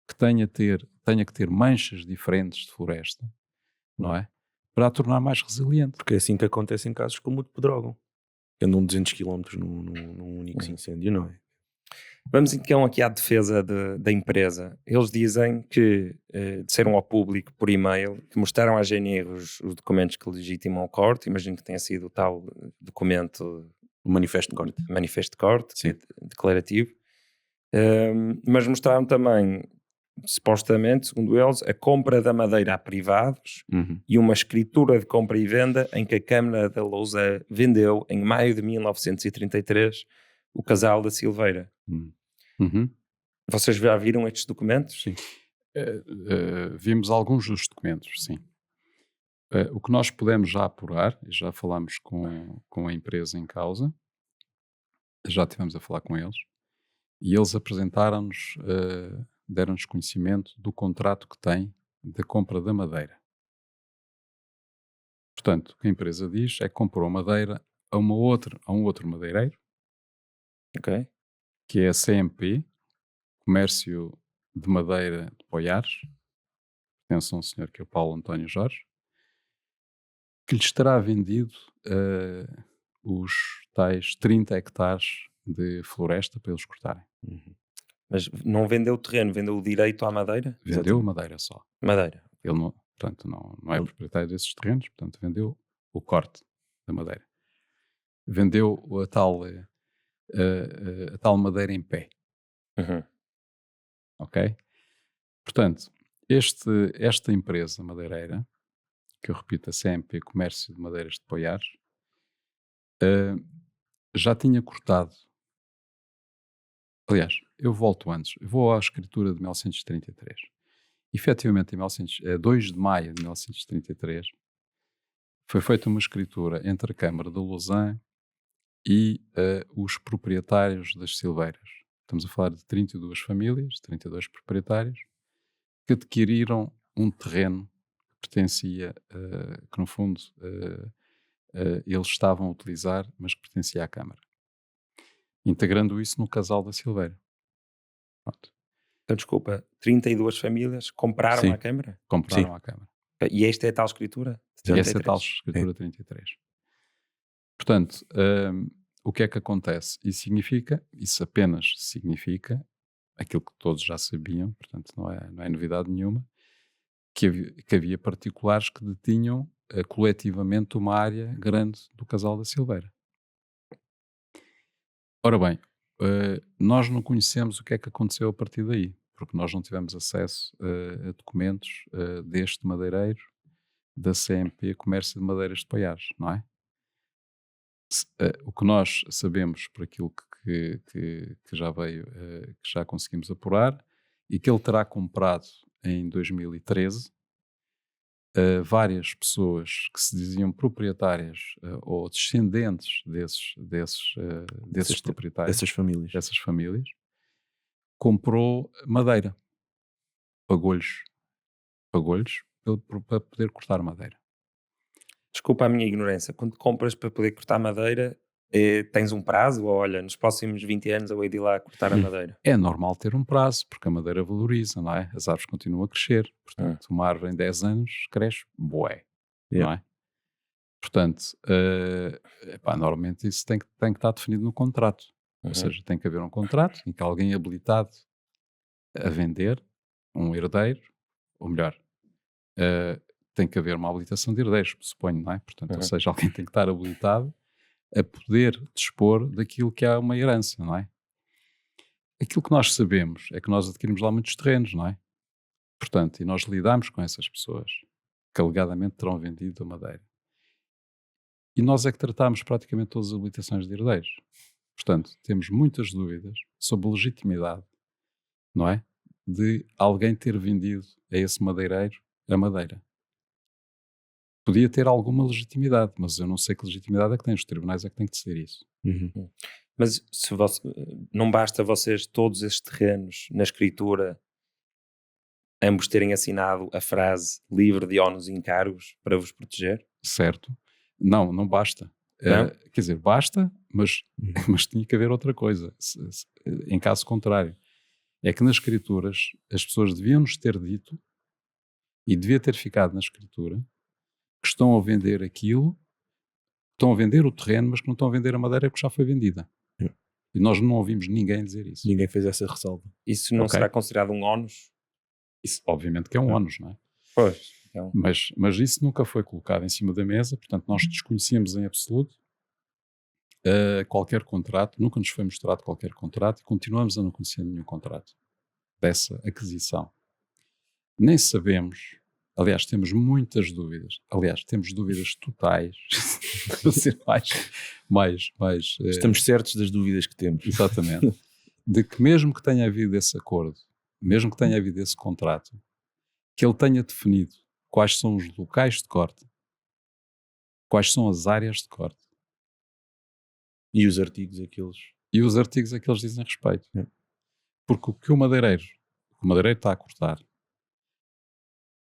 [SPEAKER 2] que tenha que ter manchas diferentes de floresta, não é? Para a tornar mais resiliente.
[SPEAKER 3] Porque é assim que acontece em casos como o de Pedrógão, que andam 200 km num único incêndio, não é?
[SPEAKER 1] Vamos então aqui à defesa da empresa. Eles dizem que disseram ao público por e-mail que mostraram à GNR os documentos que legitimam o corte. Imagino que tenha sido o tal documento,
[SPEAKER 3] o manifesto de corte.
[SPEAKER 1] Manifesto de corte, declarativo. Mas mostraram também, supostamente, segundo eles, a compra da madeira a privados e uma escritura de compra e venda em que a Câmara da Lousã vendeu, em maio de 1933, o casal da Silveira. Vocês já viram estes documentos?
[SPEAKER 2] Sim. Vimos alguns dos documentos, sim. O que nós pudemos já apurar, e já falámos com a empresa em causa, já estivemos a falar com eles, e eles apresentaram-nos, deram-nos conhecimento do contrato que têm da compra da madeira. Portanto, o que a empresa diz é que comprou madeira a um outro madeireiro, que é a CMP, Comércio de Madeira de Poiares, pertence a um senhor que é o Paulo António Jorge, que lhes terá vendido os tais 30 hectares de floresta para eles cortarem.
[SPEAKER 1] Mas não vendeu o terreno, vendeu o direito à madeira?
[SPEAKER 2] Vendeu a madeira só.
[SPEAKER 1] Madeira.
[SPEAKER 2] Ele não, portanto, não é proprietário desses terrenos, portanto vendeu o corte da madeira. Vendeu a tal madeira em pé. Ok? Portanto, esta empresa madeireira, que eu repito, a CMP Comércio de Madeiras de Poiares, já tinha cortado. Aliás, eu volto antes, eu vou à escritura de 1933. Efetivamente, em 2 de maio de 1933, foi feita uma escritura entre a Câmara de Lousã e os proprietários das Silveiras. Estamos a falar de 32 famílias, 32 proprietários, que adquiriram um terreno que pertencia, que no fundo eles estavam a utilizar, mas que pertencia à Câmara. Integrando isso no casal da Silveira. Pronto.
[SPEAKER 1] Então, desculpa, 32 famílias compraram à Câmara?
[SPEAKER 2] Compraram à Câmara.
[SPEAKER 1] E esta é a tal escritura?
[SPEAKER 2] E essa é a tal escritura 33. Portanto, o que é que acontece? Isso apenas significa aquilo que todos já sabiam, portanto não é novidade nenhuma, que havia particulares que detinham coletivamente uma área grande do casal da Silveira. Ora bem, nós não conhecemos o que é que aconteceu a partir daí, porque nós não tivemos acesso a documentos deste madeireiro, da CMP Comércio de Madeiras de Poiares, não é? O que nós sabemos por aquilo que já veio, que já conseguimos apurar, e que ele terá comprado em 2013 várias pessoas que se diziam proprietárias ou descendentes desses proprietários, dessas famílias, comprou madeira, pagou-lhes para poder cortar madeira.
[SPEAKER 1] Desculpa a minha ignorância, quando compras para poder cortar madeira, tens um prazo? Ou olha, nos próximos 20 anos eu hei de ir lá cortar a madeira?
[SPEAKER 2] É normal ter um prazo, porque a madeira valoriza, não é? As árvores continuam a crescer, portanto uma árvore em 10 anos cresce bué, não é? Portanto, normalmente isso tem que estar definido no contrato, ou seja, tem que haver um contrato em que alguém habilitado a vender, um herdeiro, ou melhor, tem que haver uma habilitação de herdeiros, suponho, não é? Portanto, ou seja, alguém tem que estar habilitado a poder dispor daquilo que é uma herança, não é? Aquilo que nós sabemos é que nós adquirimos lá muitos terrenos, não é? Portanto, e nós lidamos com essas pessoas que alegadamente terão vendido a madeira. E nós é que tratámos praticamente todas as habilitações de herdeiros. Portanto, temos muitas dúvidas sobre a legitimidade, não é? De alguém ter vendido a esse madeireiro a madeira. Podia ter alguma legitimidade, mas eu não sei que legitimidade é que tem. Os tribunais é que têm que decidir isso.
[SPEAKER 1] Mas não basta vocês, todos estes terrenos, na escritura, ambos terem assinado a frase livre de ónus e encargos para vos proteger?
[SPEAKER 2] Certo? Não basta.
[SPEAKER 1] Não?
[SPEAKER 2] Quer dizer, basta, mas tinha que haver outra coisa. Em caso contrário, é que nas escrituras as pessoas deviam-nos ter dito, e devia ter ficado na escritura, que estão a vender aquilo, estão a vender o terreno, mas que não estão a vender a madeira que já foi vendida. E nós não ouvimos ninguém dizer isso.
[SPEAKER 3] Ninguém fez essa ressalva.
[SPEAKER 1] Isso não será considerado um ónus?
[SPEAKER 2] Isso, obviamente que é um ónus, não é?
[SPEAKER 1] Pois. Então,
[SPEAKER 2] mas isso nunca foi colocado em cima da mesa, portanto nós desconhecíamos em absoluto qualquer contrato, nunca nos foi mostrado qualquer contrato e continuamos a não conhecer nenhum contrato dessa aquisição. Nem sabemos, aliás, temos muitas dúvidas, temos dúvidas totais, para ser mais
[SPEAKER 3] Estamos certos das dúvidas que temos.
[SPEAKER 2] exatamente, de que mesmo que tenha havido esse acordo, mesmo que tenha havido esse contrato, que ele tenha definido quais são os locais de corte, quais são as áreas de corte
[SPEAKER 3] E os artigos aqueles.
[SPEAKER 2] e os artigos a que eles dizem respeito. Porque o que o madeireiro está a cortar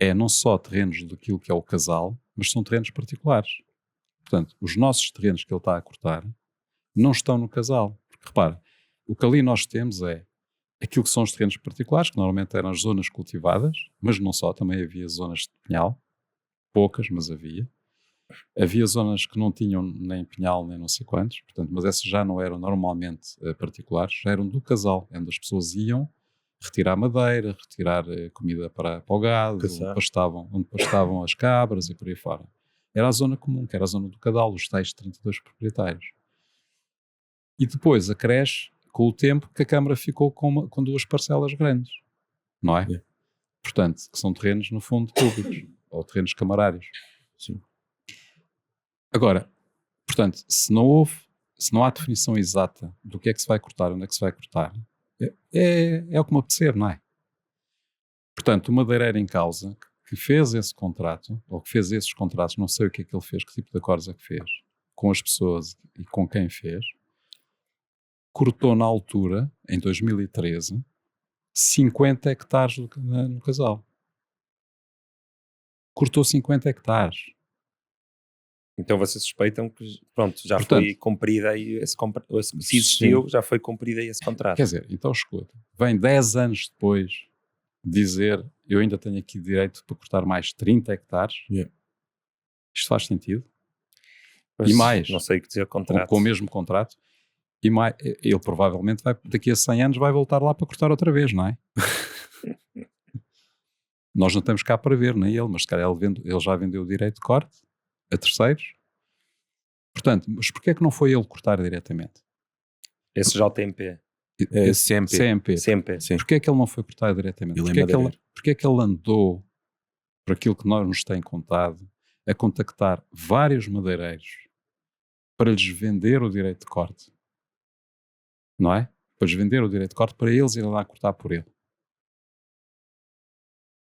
[SPEAKER 2] é não só terrenos daquilo que é o casal, mas são terrenos particulares. Portanto, os nossos terrenos que ele está a cortar não estão no casal. Porque, repara, o que ali nós temos é aquilo que são os terrenos particulares, que normalmente eram as zonas cultivadas, mas não só, também havia zonas de pinhal, poucas, mas havia. Havia zonas que não tinham nem pinhal, nem não sei quantos, portanto, mas essas já não eram normalmente particulares, já eram do casal, onde as pessoas iam retirar madeira, retirar comida para o gado, onde pastavam as cabras e por aí fora. Era a zona comum, que era a zona do casal, os tais 32 proprietários. E depois acresce com o tempo que a Câmara ficou com duas parcelas grandes, não é? Portanto, que são terrenos, no fundo, públicos, ou terrenos camarários.
[SPEAKER 3] Sim.
[SPEAKER 2] Agora, portanto, se não há definição exata do que é que se vai cortar, onde é que se vai cortar, é o que me apetecer, não é? Portanto, o madeireiro em causa, que fez esse contrato, ou que fez esses contratos, não sei o que é que ele fez, que tipo de acordos é que fez, com as pessoas e com quem fez, cortou na altura, em 2013, 50 hectares no casal. Cortou 50 hectares.
[SPEAKER 1] Então vocês suspeitam que, pronto, já
[SPEAKER 2] Portanto,
[SPEAKER 1] foi cumprida aí se existiu, já foi cumprido aí esse contrato.
[SPEAKER 2] Quer dizer, então escuta, vem 10 anos depois dizer eu ainda tenho aqui direito para cortar mais 30 hectares. Isto faz sentido?
[SPEAKER 1] Pois,
[SPEAKER 2] e mais,
[SPEAKER 1] não sei o que dizer contrato.
[SPEAKER 2] Com o mesmo contrato, e mais, ele provavelmente daqui a 100 anos vai voltar lá para cortar outra vez, não é? Nós não estamos cá para ver, nem ele, mas se calhar ele já vendeu o direito de corte a terceiros. Portanto, mas porquê é que não foi ele cortar diretamente?
[SPEAKER 1] Esse JMP.
[SPEAKER 2] CMP.
[SPEAKER 3] Sim.
[SPEAKER 2] Porquê é que ele não foi cortar diretamente? Porquê é que ele andou, por aquilo que nós nos têm contado, a contactar vários madeireiros para lhes vender o direito de corte? Não é? Para lhes vender o direito de corte para eles irem lá cortar por ele.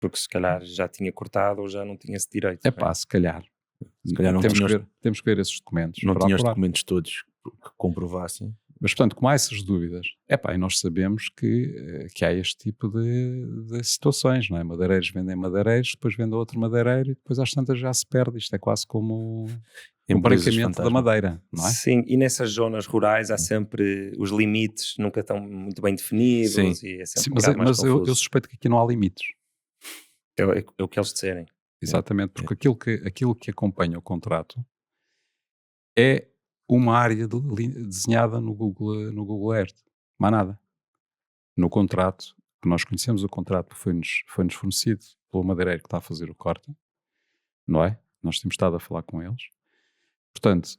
[SPEAKER 1] Porque se calhar já tinha cortado ou já não tinha esse direito.
[SPEAKER 2] Se calhar.
[SPEAKER 3] Se calhar
[SPEAKER 2] temos que ver esses documentos.
[SPEAKER 3] Não tinha os documentos todos que comprovassem.
[SPEAKER 2] Mas, portanto, como há essas dúvidas, e nós sabemos que há este tipo de situações, não é? Madeireiros vendem madeireiros, depois vendem outro madeireiro e depois às tantas já se perde. Isto é quase como o branqueamento da madeira, não é?
[SPEAKER 1] Sim, e nessas zonas rurais há sempre os limites, nunca estão muito bem definidos.
[SPEAKER 3] Sim.
[SPEAKER 1] E é sempre mas
[SPEAKER 2] eu suspeito que aqui não há limites.
[SPEAKER 1] É o que eles disserem.
[SPEAKER 2] Exatamente, porque aquilo que acompanha o contrato é uma área desenhada no Google Earth, mais nada. No contrato, que nós conhecemos o contrato, foi-nos fornecido pelo madeireiro que está a fazer o corte, não é? Nós temos estado a falar com eles. Portanto,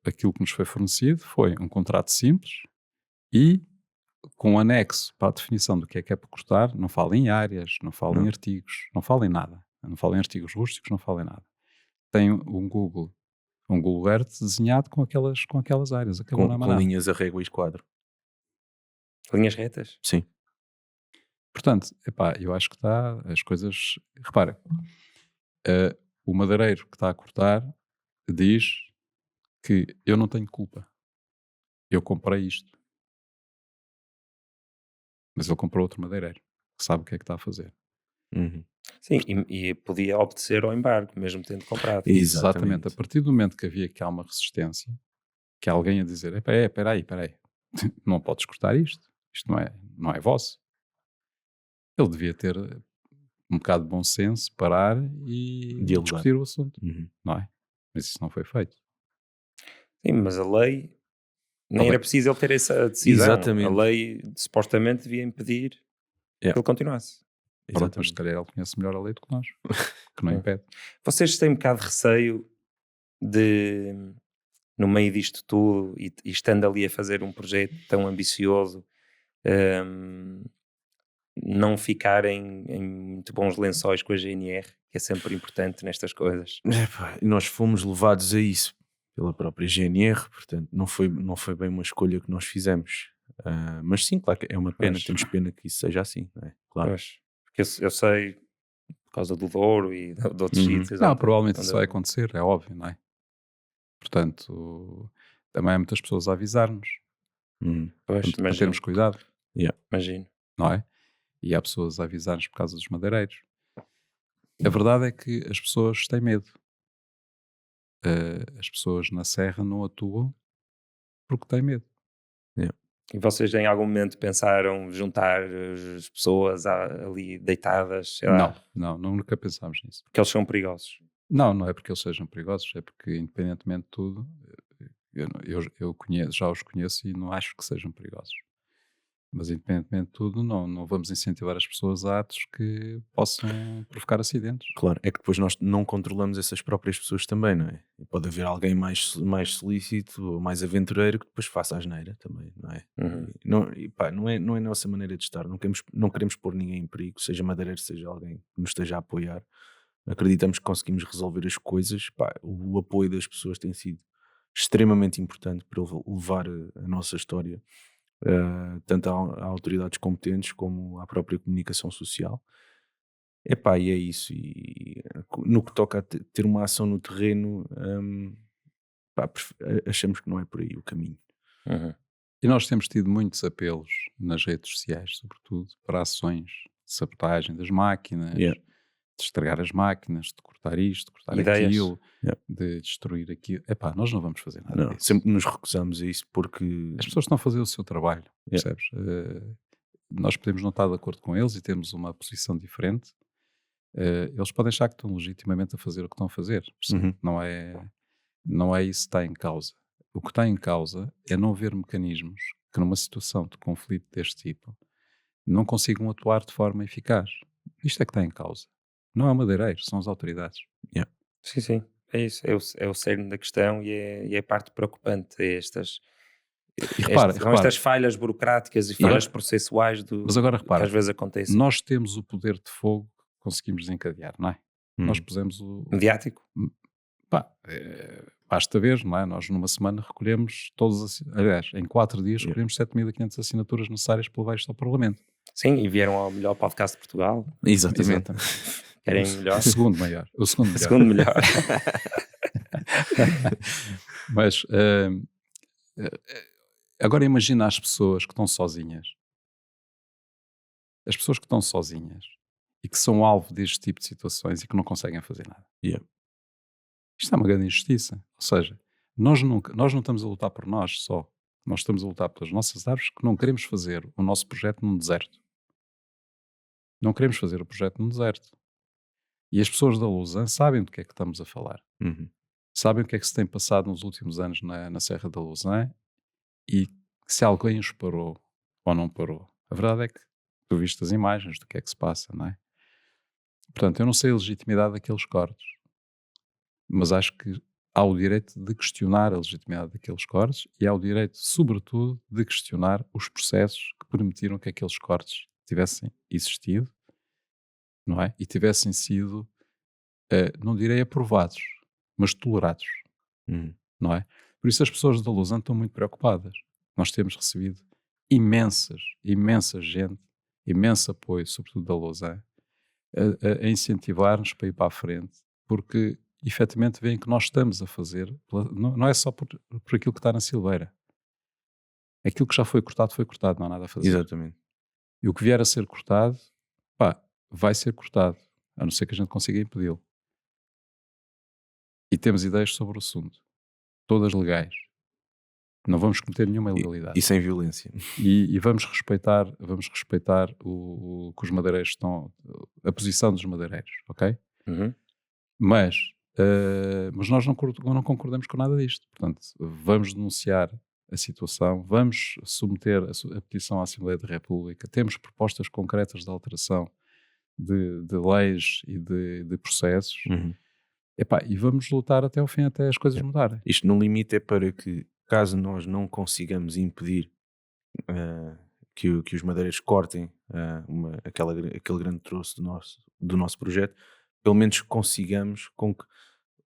[SPEAKER 2] aquilo que nos foi fornecido foi um contrato simples e com um anexo para a definição do que é para cortar, não fala em áreas, não fala em
[SPEAKER 3] Não.
[SPEAKER 2] artigos, não fala em nada. Não fala em artigos rústicos, não fala em nada. Tem um Google Earth desenhado com aquelas áreas. Acabou, não há mais
[SPEAKER 3] Com
[SPEAKER 2] nada.
[SPEAKER 3] linhas a régua e esquadro.
[SPEAKER 1] Linhas retas.
[SPEAKER 3] Sim.
[SPEAKER 2] Portanto, eu acho que está as coisas... Repara, o madeireiro que está a cortar diz que eu não tenho culpa. Eu comprei isto. Mas ele comprou outro madeireiro que sabe o que é que está a fazer.
[SPEAKER 3] Uhum.
[SPEAKER 1] Sim, e podia obedecer ao embargo, mesmo tendo comprado.
[SPEAKER 2] Exatamente. A partir do momento que havia cá uma resistência, que alguém a dizer, espera aí, não podes cortar isto não é vosso. Ele devia ter um bocado de bom senso, parar e
[SPEAKER 3] Dialogar.
[SPEAKER 2] discutir o assunto,
[SPEAKER 3] Uhum.
[SPEAKER 2] não é? Mas isso não foi feito.
[SPEAKER 1] Sim, mas a lei nem
[SPEAKER 2] bem.
[SPEAKER 1] era preciso ele ter essa decisão.
[SPEAKER 3] Exatamente.
[SPEAKER 1] A lei supostamente devia impedir que ele continuasse.
[SPEAKER 2] Pronto, mas se
[SPEAKER 3] Exatamente.
[SPEAKER 2] calhar ele conhece melhor a lei do que nós, que não impede.
[SPEAKER 1] Vocês têm um bocado de receio de, no meio disto tudo, e estando ali a fazer um projeto tão ambicioso, não ficarem em muito bons lençóis com a GNR, que é sempre importante nestas coisas.
[SPEAKER 3] E nós fomos levados a isso pela própria GNR, portanto não foi bem uma escolha que nós fizemos. Mas sim, claro que é uma pena,
[SPEAKER 1] Pois.
[SPEAKER 3] temos pena que isso seja assim, não é? Claro.
[SPEAKER 1] Pois, porque eu sei, por causa do Douro e de outros
[SPEAKER 3] Uhum.
[SPEAKER 1] sítios.
[SPEAKER 2] Não,
[SPEAKER 1] onde-
[SPEAKER 2] provavelmente
[SPEAKER 1] onde
[SPEAKER 2] isso vai
[SPEAKER 1] eu-
[SPEAKER 2] acontecer, é óbvio, não é? Portanto, também há muitas pessoas a avisar-nos,
[SPEAKER 3] Uhum.
[SPEAKER 1] Pois,
[SPEAKER 2] para
[SPEAKER 1] imagino,
[SPEAKER 2] termos cuidado,
[SPEAKER 1] imagino.
[SPEAKER 2] não é? E há pessoas a avisar-nos por causa dos madeireiros. A verdade é que as pessoas têm medo. As pessoas na serra não atuam porque têm medo.
[SPEAKER 1] E vocês em algum momento pensaram juntar as pessoas ali deitadas, sei lá,
[SPEAKER 2] Não, nunca pensámos nisso.
[SPEAKER 1] porque eles são perigosos.
[SPEAKER 2] Não é porque eles sejam perigosos, é porque, independentemente de tudo, eu já os conheço e não acho que sejam perigosos. Mas, independentemente de tudo, não vamos incentivar as pessoas a atos que possam provocar acidentes.
[SPEAKER 3] Claro, é que depois nós não controlamos essas próprias pessoas também, não é? E pode haver alguém mais solícito ou mais aventureiro que depois faça a asneira também, não é?
[SPEAKER 1] Uhum.
[SPEAKER 3] Não é a nossa maneira de estar, não queremos pôr ninguém em perigo, seja madeireiro, seja alguém que nos esteja a apoiar. Acreditamos que conseguimos resolver as coisas, o apoio das pessoas tem sido extremamente importante para levar a nossa história tanto a autoridades competentes como à própria comunicação social. E é isso. E no que toca a ter uma ação no terreno, achamos que não é por aí o caminho.
[SPEAKER 1] Uhum.
[SPEAKER 2] E nós temos tido muitos apelos nas redes sociais, sobretudo, para ações de sabotagem das máquinas,
[SPEAKER 3] Yeah.
[SPEAKER 2] de estragar as máquinas, de cortar isto, de cortar
[SPEAKER 1] Ideias.
[SPEAKER 2] aquilo,
[SPEAKER 3] Yeah.
[SPEAKER 2] de destruir aquilo. Nós não vamos fazer nada
[SPEAKER 3] Não,
[SPEAKER 2] disso.
[SPEAKER 3] sempre nos recusamos a isso porque
[SPEAKER 2] As pessoas estão a fazer o seu trabalho,
[SPEAKER 3] Yeah.
[SPEAKER 2] percebes? Nós podemos não estar de acordo com eles e temos uma posição diferente. Eles podem achar que estão legitimamente a fazer o que estão a fazer.
[SPEAKER 3] Uhum.
[SPEAKER 2] Não é isso que está em causa. O que está em causa é não haver mecanismos que numa situação de conflito deste tipo não consigam atuar de forma eficaz. Isto é que está em causa. Não é o madeireiro, são as autoridades.
[SPEAKER 1] Sim, sim, é isso. É o cerne da questão e é a parte preocupante. São estas falhas burocráticas e falhas processuais
[SPEAKER 2] Mas agora
[SPEAKER 1] que
[SPEAKER 2] repara,
[SPEAKER 1] às vezes acontecem.
[SPEAKER 2] nós temos o poder de fogo que conseguimos desencadear, não é? Nós pusemos
[SPEAKER 1] Mediático?
[SPEAKER 2] Basta ver, não é? Nós numa semana recolhemos aliás, em 4 dias recolhemos 7.500 assinaturas necessárias para levar isto ao Parlamento.
[SPEAKER 1] Sim, e vieram ao melhor podcast de Portugal.
[SPEAKER 3] Exatamente.
[SPEAKER 1] Querem melhor?
[SPEAKER 2] O segundo melhor.
[SPEAKER 1] O segundo melhor.
[SPEAKER 2] Mas agora imagina as pessoas que estão sozinhas. As pessoas que estão sozinhas e que são alvo deste tipo de situações e que não conseguem fazer nada.
[SPEAKER 3] Yeah.
[SPEAKER 2] Isto é uma grande injustiça. Ou seja, nós não estamos a lutar por nós só. Nós estamos a lutar pelas nossas árvores, que não queremos fazer o nosso projeto num deserto. Não queremos fazer o projeto num deserto. E as pessoas da Lusan sabem do que é que estamos a falar.
[SPEAKER 3] Uhum.
[SPEAKER 2] Sabem o que é que se tem passado nos últimos anos na Serra da Lusan e se alguém os parou ou não parou. A verdade é que tu viste as imagens do que é que se passa, não é? Portanto, eu não sei a legitimidade daqueles cortes, mas acho que há o direito de questionar a legitimidade daqueles cortes e há o direito, sobretudo, de questionar os processos que permitiram que aqueles cortes tivessem existido, não é? E tivessem sido, não direi aprovados, mas tolerados,
[SPEAKER 3] Uhum.
[SPEAKER 2] não é? Por isso as pessoas da Lausanne estão muito preocupadas. Nós temos recebido imensa gente, imenso apoio, sobretudo da Lausanne, a incentivar-nos para ir para a frente, porque efetivamente veem que nós estamos a fazer, não é só por aquilo que está na Silveira. Aquilo que já foi cortado, não há nada a fazer.
[SPEAKER 3] Exatamente.
[SPEAKER 2] E o que vier a ser cortado, pá, vai ser cortado, a não ser que a gente consiga impedi-lo. E temos ideias sobre o assunto, todas legais. Não vamos cometer nenhuma ilegalidade.
[SPEAKER 3] E sem violência.
[SPEAKER 2] E vamos respeitar o que os madeireiros estão, a posição dos madeireiros, ok?
[SPEAKER 1] Uhum.
[SPEAKER 2] Mas nós não concordamos com nada disto. Portanto, vamos denunciar a situação, vamos submeter a petição à Assembleia da República, temos propostas concretas de alteração de leis e de processos,
[SPEAKER 3] Uhum.
[SPEAKER 2] epá, e vamos lutar até ao fim, até as coisas mudarem.
[SPEAKER 3] Isto no limite é para que, caso nós não consigamos impedir que os madeireiros cortem aquele grande troço do nosso projeto, pelo menos consigamos com que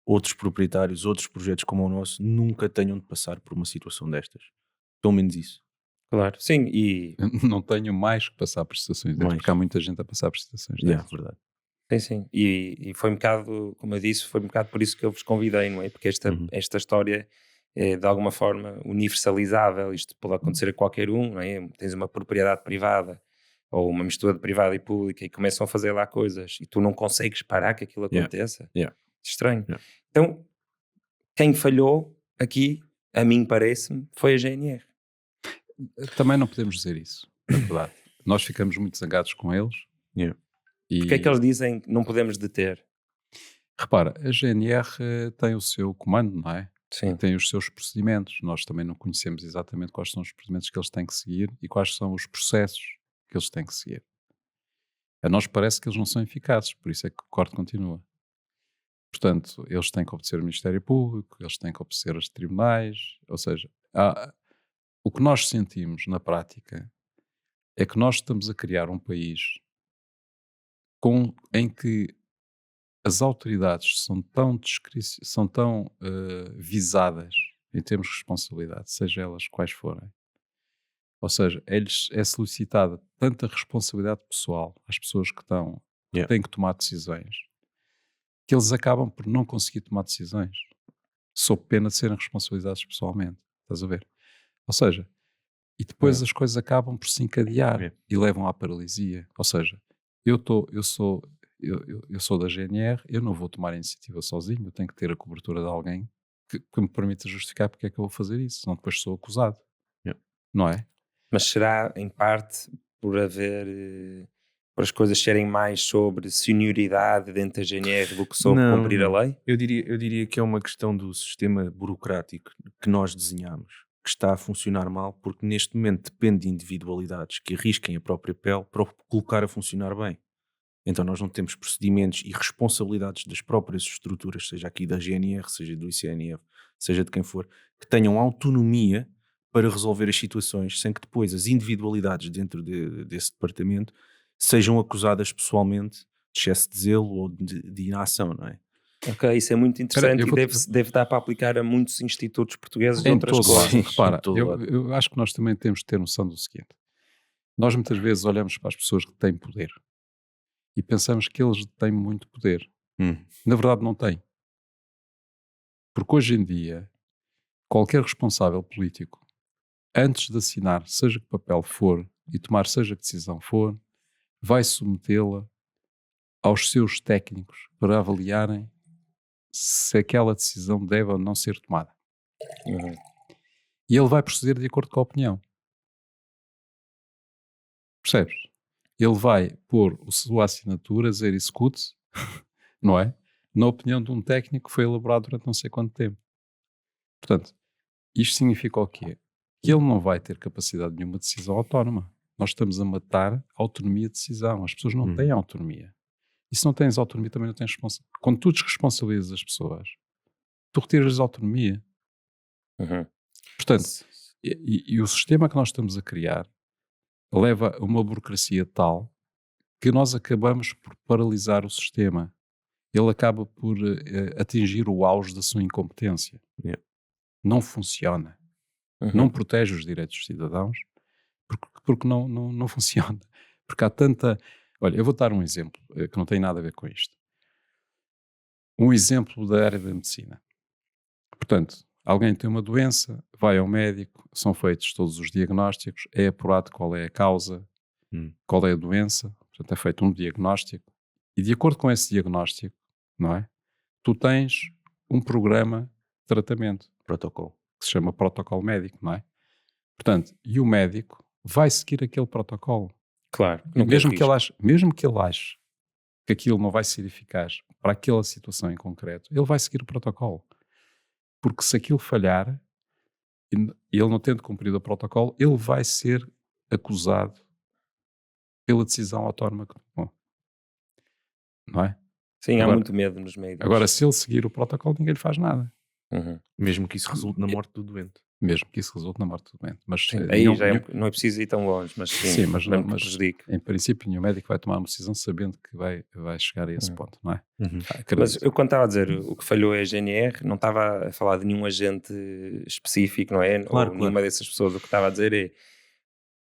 [SPEAKER 3] outros proprietários, outros projetos como o nosso, nunca tenham de passar por uma situação destas. Pelo menos isso.
[SPEAKER 1] Claro, sim, e
[SPEAKER 2] Não tenho mais que passar por situações destas,
[SPEAKER 3] Mais.
[SPEAKER 2] porque há muita gente a passar por situações
[SPEAKER 3] Yeah,
[SPEAKER 2] destas.
[SPEAKER 3] verdade.
[SPEAKER 1] sim. E foi um bocado, como eu disse, foi um bocado por isso que eu vos convidei, não é? Porque
[SPEAKER 3] Uhum.
[SPEAKER 1] esta história é de alguma forma universalizável, isto pode acontecer a qualquer um, não é? Tens uma propriedade privada ou uma mistura de privada e pública e começam a fazer lá coisas e tu não consegues parar que aquilo
[SPEAKER 3] Yeah.
[SPEAKER 1] aconteça.
[SPEAKER 3] Yeah.
[SPEAKER 1] Estranho.
[SPEAKER 3] Yeah.
[SPEAKER 1] Então, quem falhou aqui, a mim parece-me, foi a GNR.
[SPEAKER 2] Também não podemos dizer isso, na verdade. Nós ficamos muito zangados com eles.
[SPEAKER 3] Yeah.
[SPEAKER 2] E,
[SPEAKER 1] Porque é que eles dizem que não podemos deter?
[SPEAKER 2] repara, a GNR tem o seu comando, não é?
[SPEAKER 1] Sim.
[SPEAKER 2] Tem os seus procedimentos. Nós também não conhecemos exatamente quais são os procedimentos que eles têm que seguir e quais são os processos que eles têm que seguir. A nós parece que eles não são eficazes, por isso é que o corte continua. Portanto, eles têm que obedecer o Ministério Público, eles têm que obedecer aos tribunais, ou seja, o que nós sentimos na prática é que nós estamos a criar um país em que as autoridades são tão visadas em termos de responsabilidade, seja elas quais forem. Ou seja, é solicitada tanta responsabilidade pessoal às pessoas que
[SPEAKER 3] Yeah.
[SPEAKER 2] têm que tomar decisões, que eles acabam por não conseguir tomar decisões, sob pena de serem responsabilizados pessoalmente. Estás a ver? Ou seja, e depois as coisas acabam por se encadear
[SPEAKER 3] Yeah.
[SPEAKER 2] e levam à paralisia. Ou seja, eu sou da GNR, eu não vou tomar a iniciativa sozinho, eu tenho que ter a cobertura de alguém que me permita justificar porque é que eu vou fazer isso, senão depois sou acusado.
[SPEAKER 3] Yeah.
[SPEAKER 2] Não é?
[SPEAKER 1] Mas será, em parte, por por as coisas serem mais sobre senioridade dentro da GNR do que sobre
[SPEAKER 3] Não,
[SPEAKER 1] cumprir
[SPEAKER 3] não.
[SPEAKER 1] a lei?
[SPEAKER 3] Eu diria que é uma questão do sistema burocrático que nós desenhamos, que está a funcionar mal, porque neste momento depende de individualidades que arrisquem a própria pele para o colocar a funcionar bem. Então nós não temos procedimentos e responsabilidades das próprias estruturas, seja aqui da GNR, seja do ICNF, seja de quem for, que tenham autonomia para resolver as situações sem que depois as individualidades dentro desse departamento sejam acusadas pessoalmente de excesso de zelo ou de inação, não é?
[SPEAKER 1] Ok, isso é muito interessante
[SPEAKER 2] eu
[SPEAKER 1] e
[SPEAKER 2] vou-
[SPEAKER 1] deve dar para aplicar a muitos institutos portugueses de
[SPEAKER 2] Em
[SPEAKER 1] outras
[SPEAKER 2] todo lado.
[SPEAKER 1] coisas.
[SPEAKER 2] Repara,
[SPEAKER 3] Em todo lado.
[SPEAKER 2] eu acho que nós também temos de ter noção do seguinte. Nós muitas vezes olhamos para as pessoas que têm poder e pensamos que eles têm muito poder. Na verdade não têm. Porque hoje em dia, qualquer responsável político, antes de assinar seja que papel for e tomar seja que decisão for, vai submetê-la aos seus técnicos para avaliarem se aquela decisão deve ou não ser tomada.
[SPEAKER 1] Uhum.
[SPEAKER 2] E ele vai proceder de acordo com a opinião. Percebes? Ele vai pôr a sua assinatura, a dizer execute, não é? Na opinião de um técnico que foi elaborado durante não sei quanto tempo. Portanto, isto significa o quê? Que ele não vai ter capacidade de nenhuma decisão autónoma. Nós estamos a matar a autonomia de decisão. As pessoas não têm autonomia. E se não tens autonomia, também não tens responsabilidade. Quando tu desresponsabilizas as pessoas, tu retiras a autonomia.
[SPEAKER 1] Uhum.
[SPEAKER 2] Portanto, e o sistema que nós estamos a criar leva a uma burocracia tal que nós acabamos por paralisar o sistema. Ele acaba por atingir o auge da sua incompetência.
[SPEAKER 3] Yeah.
[SPEAKER 2] Não funciona. Não protege os direitos dos cidadãos porque não funciona. Porque há tanta... Olha, eu vou dar um exemplo que não tem nada a ver com isto. Um exemplo da área da medicina. Portanto, alguém tem uma doença, vai ao médico, são feitos todos os diagnósticos, é apurado qual é a causa, qual é a doença, portanto é feito um diagnóstico e de acordo com esse diagnóstico, não é? Tu tens um programa de tratamento.
[SPEAKER 3] Protocolo.
[SPEAKER 2] Que se chama protocolo médico, não é? Portanto, e o médico vai seguir aquele protocolo.
[SPEAKER 1] Claro.
[SPEAKER 2] E mesmo que ele ache que aquilo não vai ser eficaz para aquela situação em concreto, ele vai seguir o protocolo. Porque se aquilo falhar, ele não tendo cumprido o protocolo, ele vai ser acusado pela decisão autónoma que tomou. Não é?
[SPEAKER 1] Sim,
[SPEAKER 2] Agora,
[SPEAKER 1] há muito medo nos médicos.
[SPEAKER 2] Agora, se ele seguir o protocolo, ninguém lhe faz nada.
[SPEAKER 3] Mesmo que isso resulte na morte do doente.
[SPEAKER 2] Mesmo que isso resulte na morte do doente. Mas,
[SPEAKER 1] sim, aí já não é preciso ir tão longe, mas sim,
[SPEAKER 2] mas
[SPEAKER 1] prejudica.
[SPEAKER 2] Em princípio, nenhum médico vai tomar uma decisão sabendo que vai chegar a esse ponto, não é?
[SPEAKER 1] Mas eu quando estava a dizer o que falhou é a GNR, não estava a falar de nenhum agente específico, não é?
[SPEAKER 3] Claro,
[SPEAKER 1] ou nenhuma dessas pessoas. O que estava a dizer é,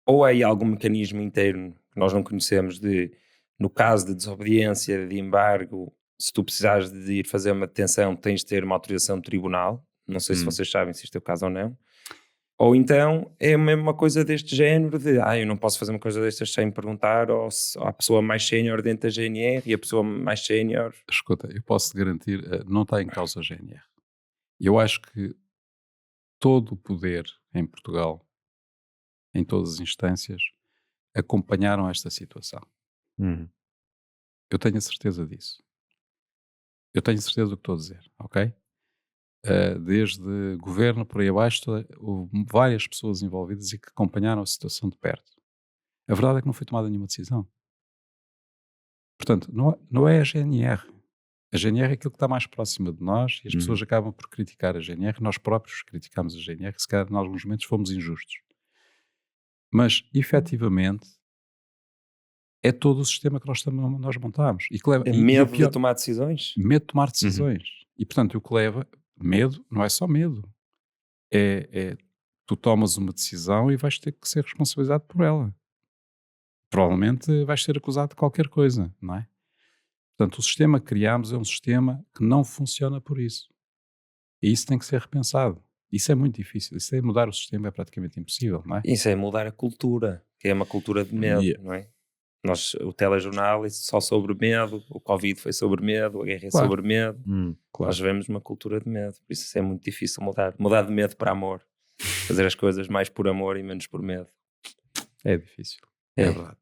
[SPEAKER 1] ou há aí algum mecanismo interno que nós não conhecemos de, no caso de desobediência, de embargo, se tu precisares de ir fazer uma detenção, tens de ter uma autorização do tribunal. Não sei se vocês sabem se isto é o caso ou não. Ou então é mesmo uma coisa deste género de eu não posso fazer uma coisa destas sem perguntar ou a pessoa mais sénior dentro da GNR e a pessoa mais sénior.
[SPEAKER 2] Escuta, eu posso te garantir, não está em causa a GNR. Eu acho que todo o poder em Portugal, em todas as instâncias, acompanharam esta situação. Eu tenho a certeza disso. Eu tenho certeza do que estou a dizer, ok? Desde governo por aí abaixo, houve várias pessoas envolvidas e que acompanharam a situação de perto. A verdade é que não foi tomada nenhuma decisão. Portanto, não é a GNR. A GNR é aquilo que está mais próximo de nós e as pessoas acabam por criticar a GNR. Nós próprios criticamos a GNR, se calhar em alguns momentos fomos injustos. Mas, efetivamente, é todo o sistema que nós montamos. E que leva,
[SPEAKER 1] medo de tomar decisões?
[SPEAKER 2] Medo de tomar decisões. E, portanto, o que leva... Medo não é só medo. Tu tomas uma decisão e vais ter que ser responsabilizado por ela. Provavelmente vais ser acusado de qualquer coisa, não é? Portanto, o sistema que criámos é um sistema que não funciona por isso. E isso tem que ser repensado. Isso é muito difícil. Isso é mudar o sistema, é praticamente impossível, não é?
[SPEAKER 1] Isso é mudar a cultura, que é uma cultura de medo, não é? O telejornal é só sobre medo, o Covid foi sobre medo, a guerra é sobre medo. Nós vemos uma cultura de medo, por isso é muito difícil mudar. Mudar de medo para amor. Fazer as coisas mais por amor e menos por medo.
[SPEAKER 2] É difícil. É verdade.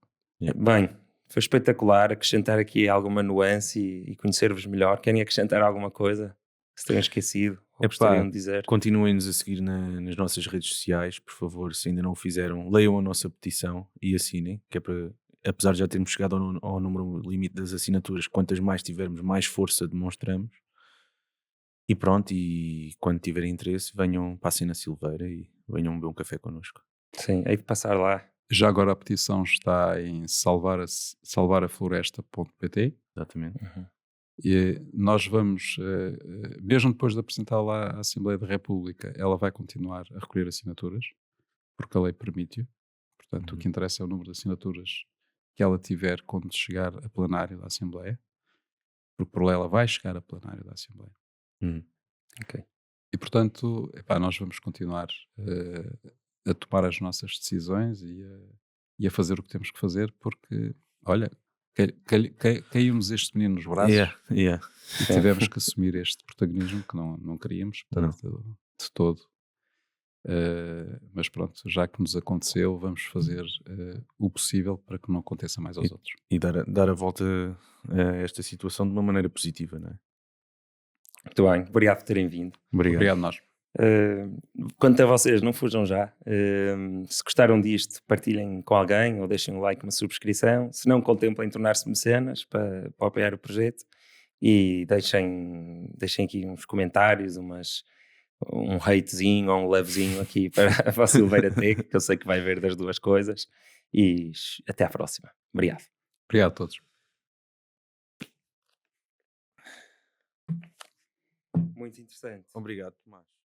[SPEAKER 1] Bem, foi espetacular acrescentar aqui alguma nuance e conhecer-vos melhor. Querem acrescentar alguma coisa que se tenham esquecido ou gostariam de dizer?
[SPEAKER 3] Continuem-nos a seguir nas nossas redes sociais, por favor, se ainda não o fizeram, leiam a nossa petição e assinem, que é para, apesar de já termos chegado ao número limite das assinaturas, quantas mais tivermos, mais força demonstramos. E pronto, e quando tiverem interesse, passem na Silveira e venham beber um café connosco.
[SPEAKER 1] Sim, hei de passar lá.
[SPEAKER 2] Já agora a petição está em salvarafloresta.pt.
[SPEAKER 3] Exatamente.
[SPEAKER 2] E nós vamos, mesmo depois de apresentar lá à Assembleia da República, ela vai continuar a recolher assinaturas, porque a lei permite-o. Portanto, o que interessa é o número de assinaturas que ela tiver quando chegar a plenário da Assembleia, porque por lei ela vai chegar a plenário da Assembleia.
[SPEAKER 1] Okay.
[SPEAKER 2] E, portanto, nós vamos continuar a tomar as nossas decisões e a fazer o que temos que fazer, porque, olha, caiu-nos este menino nos braços e tivemos que assumir este protagonismo que não queríamos, portanto, de todo. Mas pronto, já que nos aconteceu, vamos fazer o possível para que não aconteça mais aos outros.
[SPEAKER 3] E dar a volta a esta situação de uma maneira positiva, não é?
[SPEAKER 1] Muito bem, obrigado por terem vindo.
[SPEAKER 2] Obrigado nós.
[SPEAKER 1] Quanto a vocês, não fujam já. Se gostaram disto, partilhem com alguém ou deixem um like, uma subscrição. Se não, contemplem tornar-se mecenas para apoiar o projeto. e deixem aqui uns comentários, um hatezinho ou um lovezinho aqui para a Silveira Tech, que eu sei que vai ver das duas coisas, e até à próxima. Obrigado.
[SPEAKER 2] Obrigado a todos.
[SPEAKER 1] Muito interessante.
[SPEAKER 3] Obrigado, Tomás.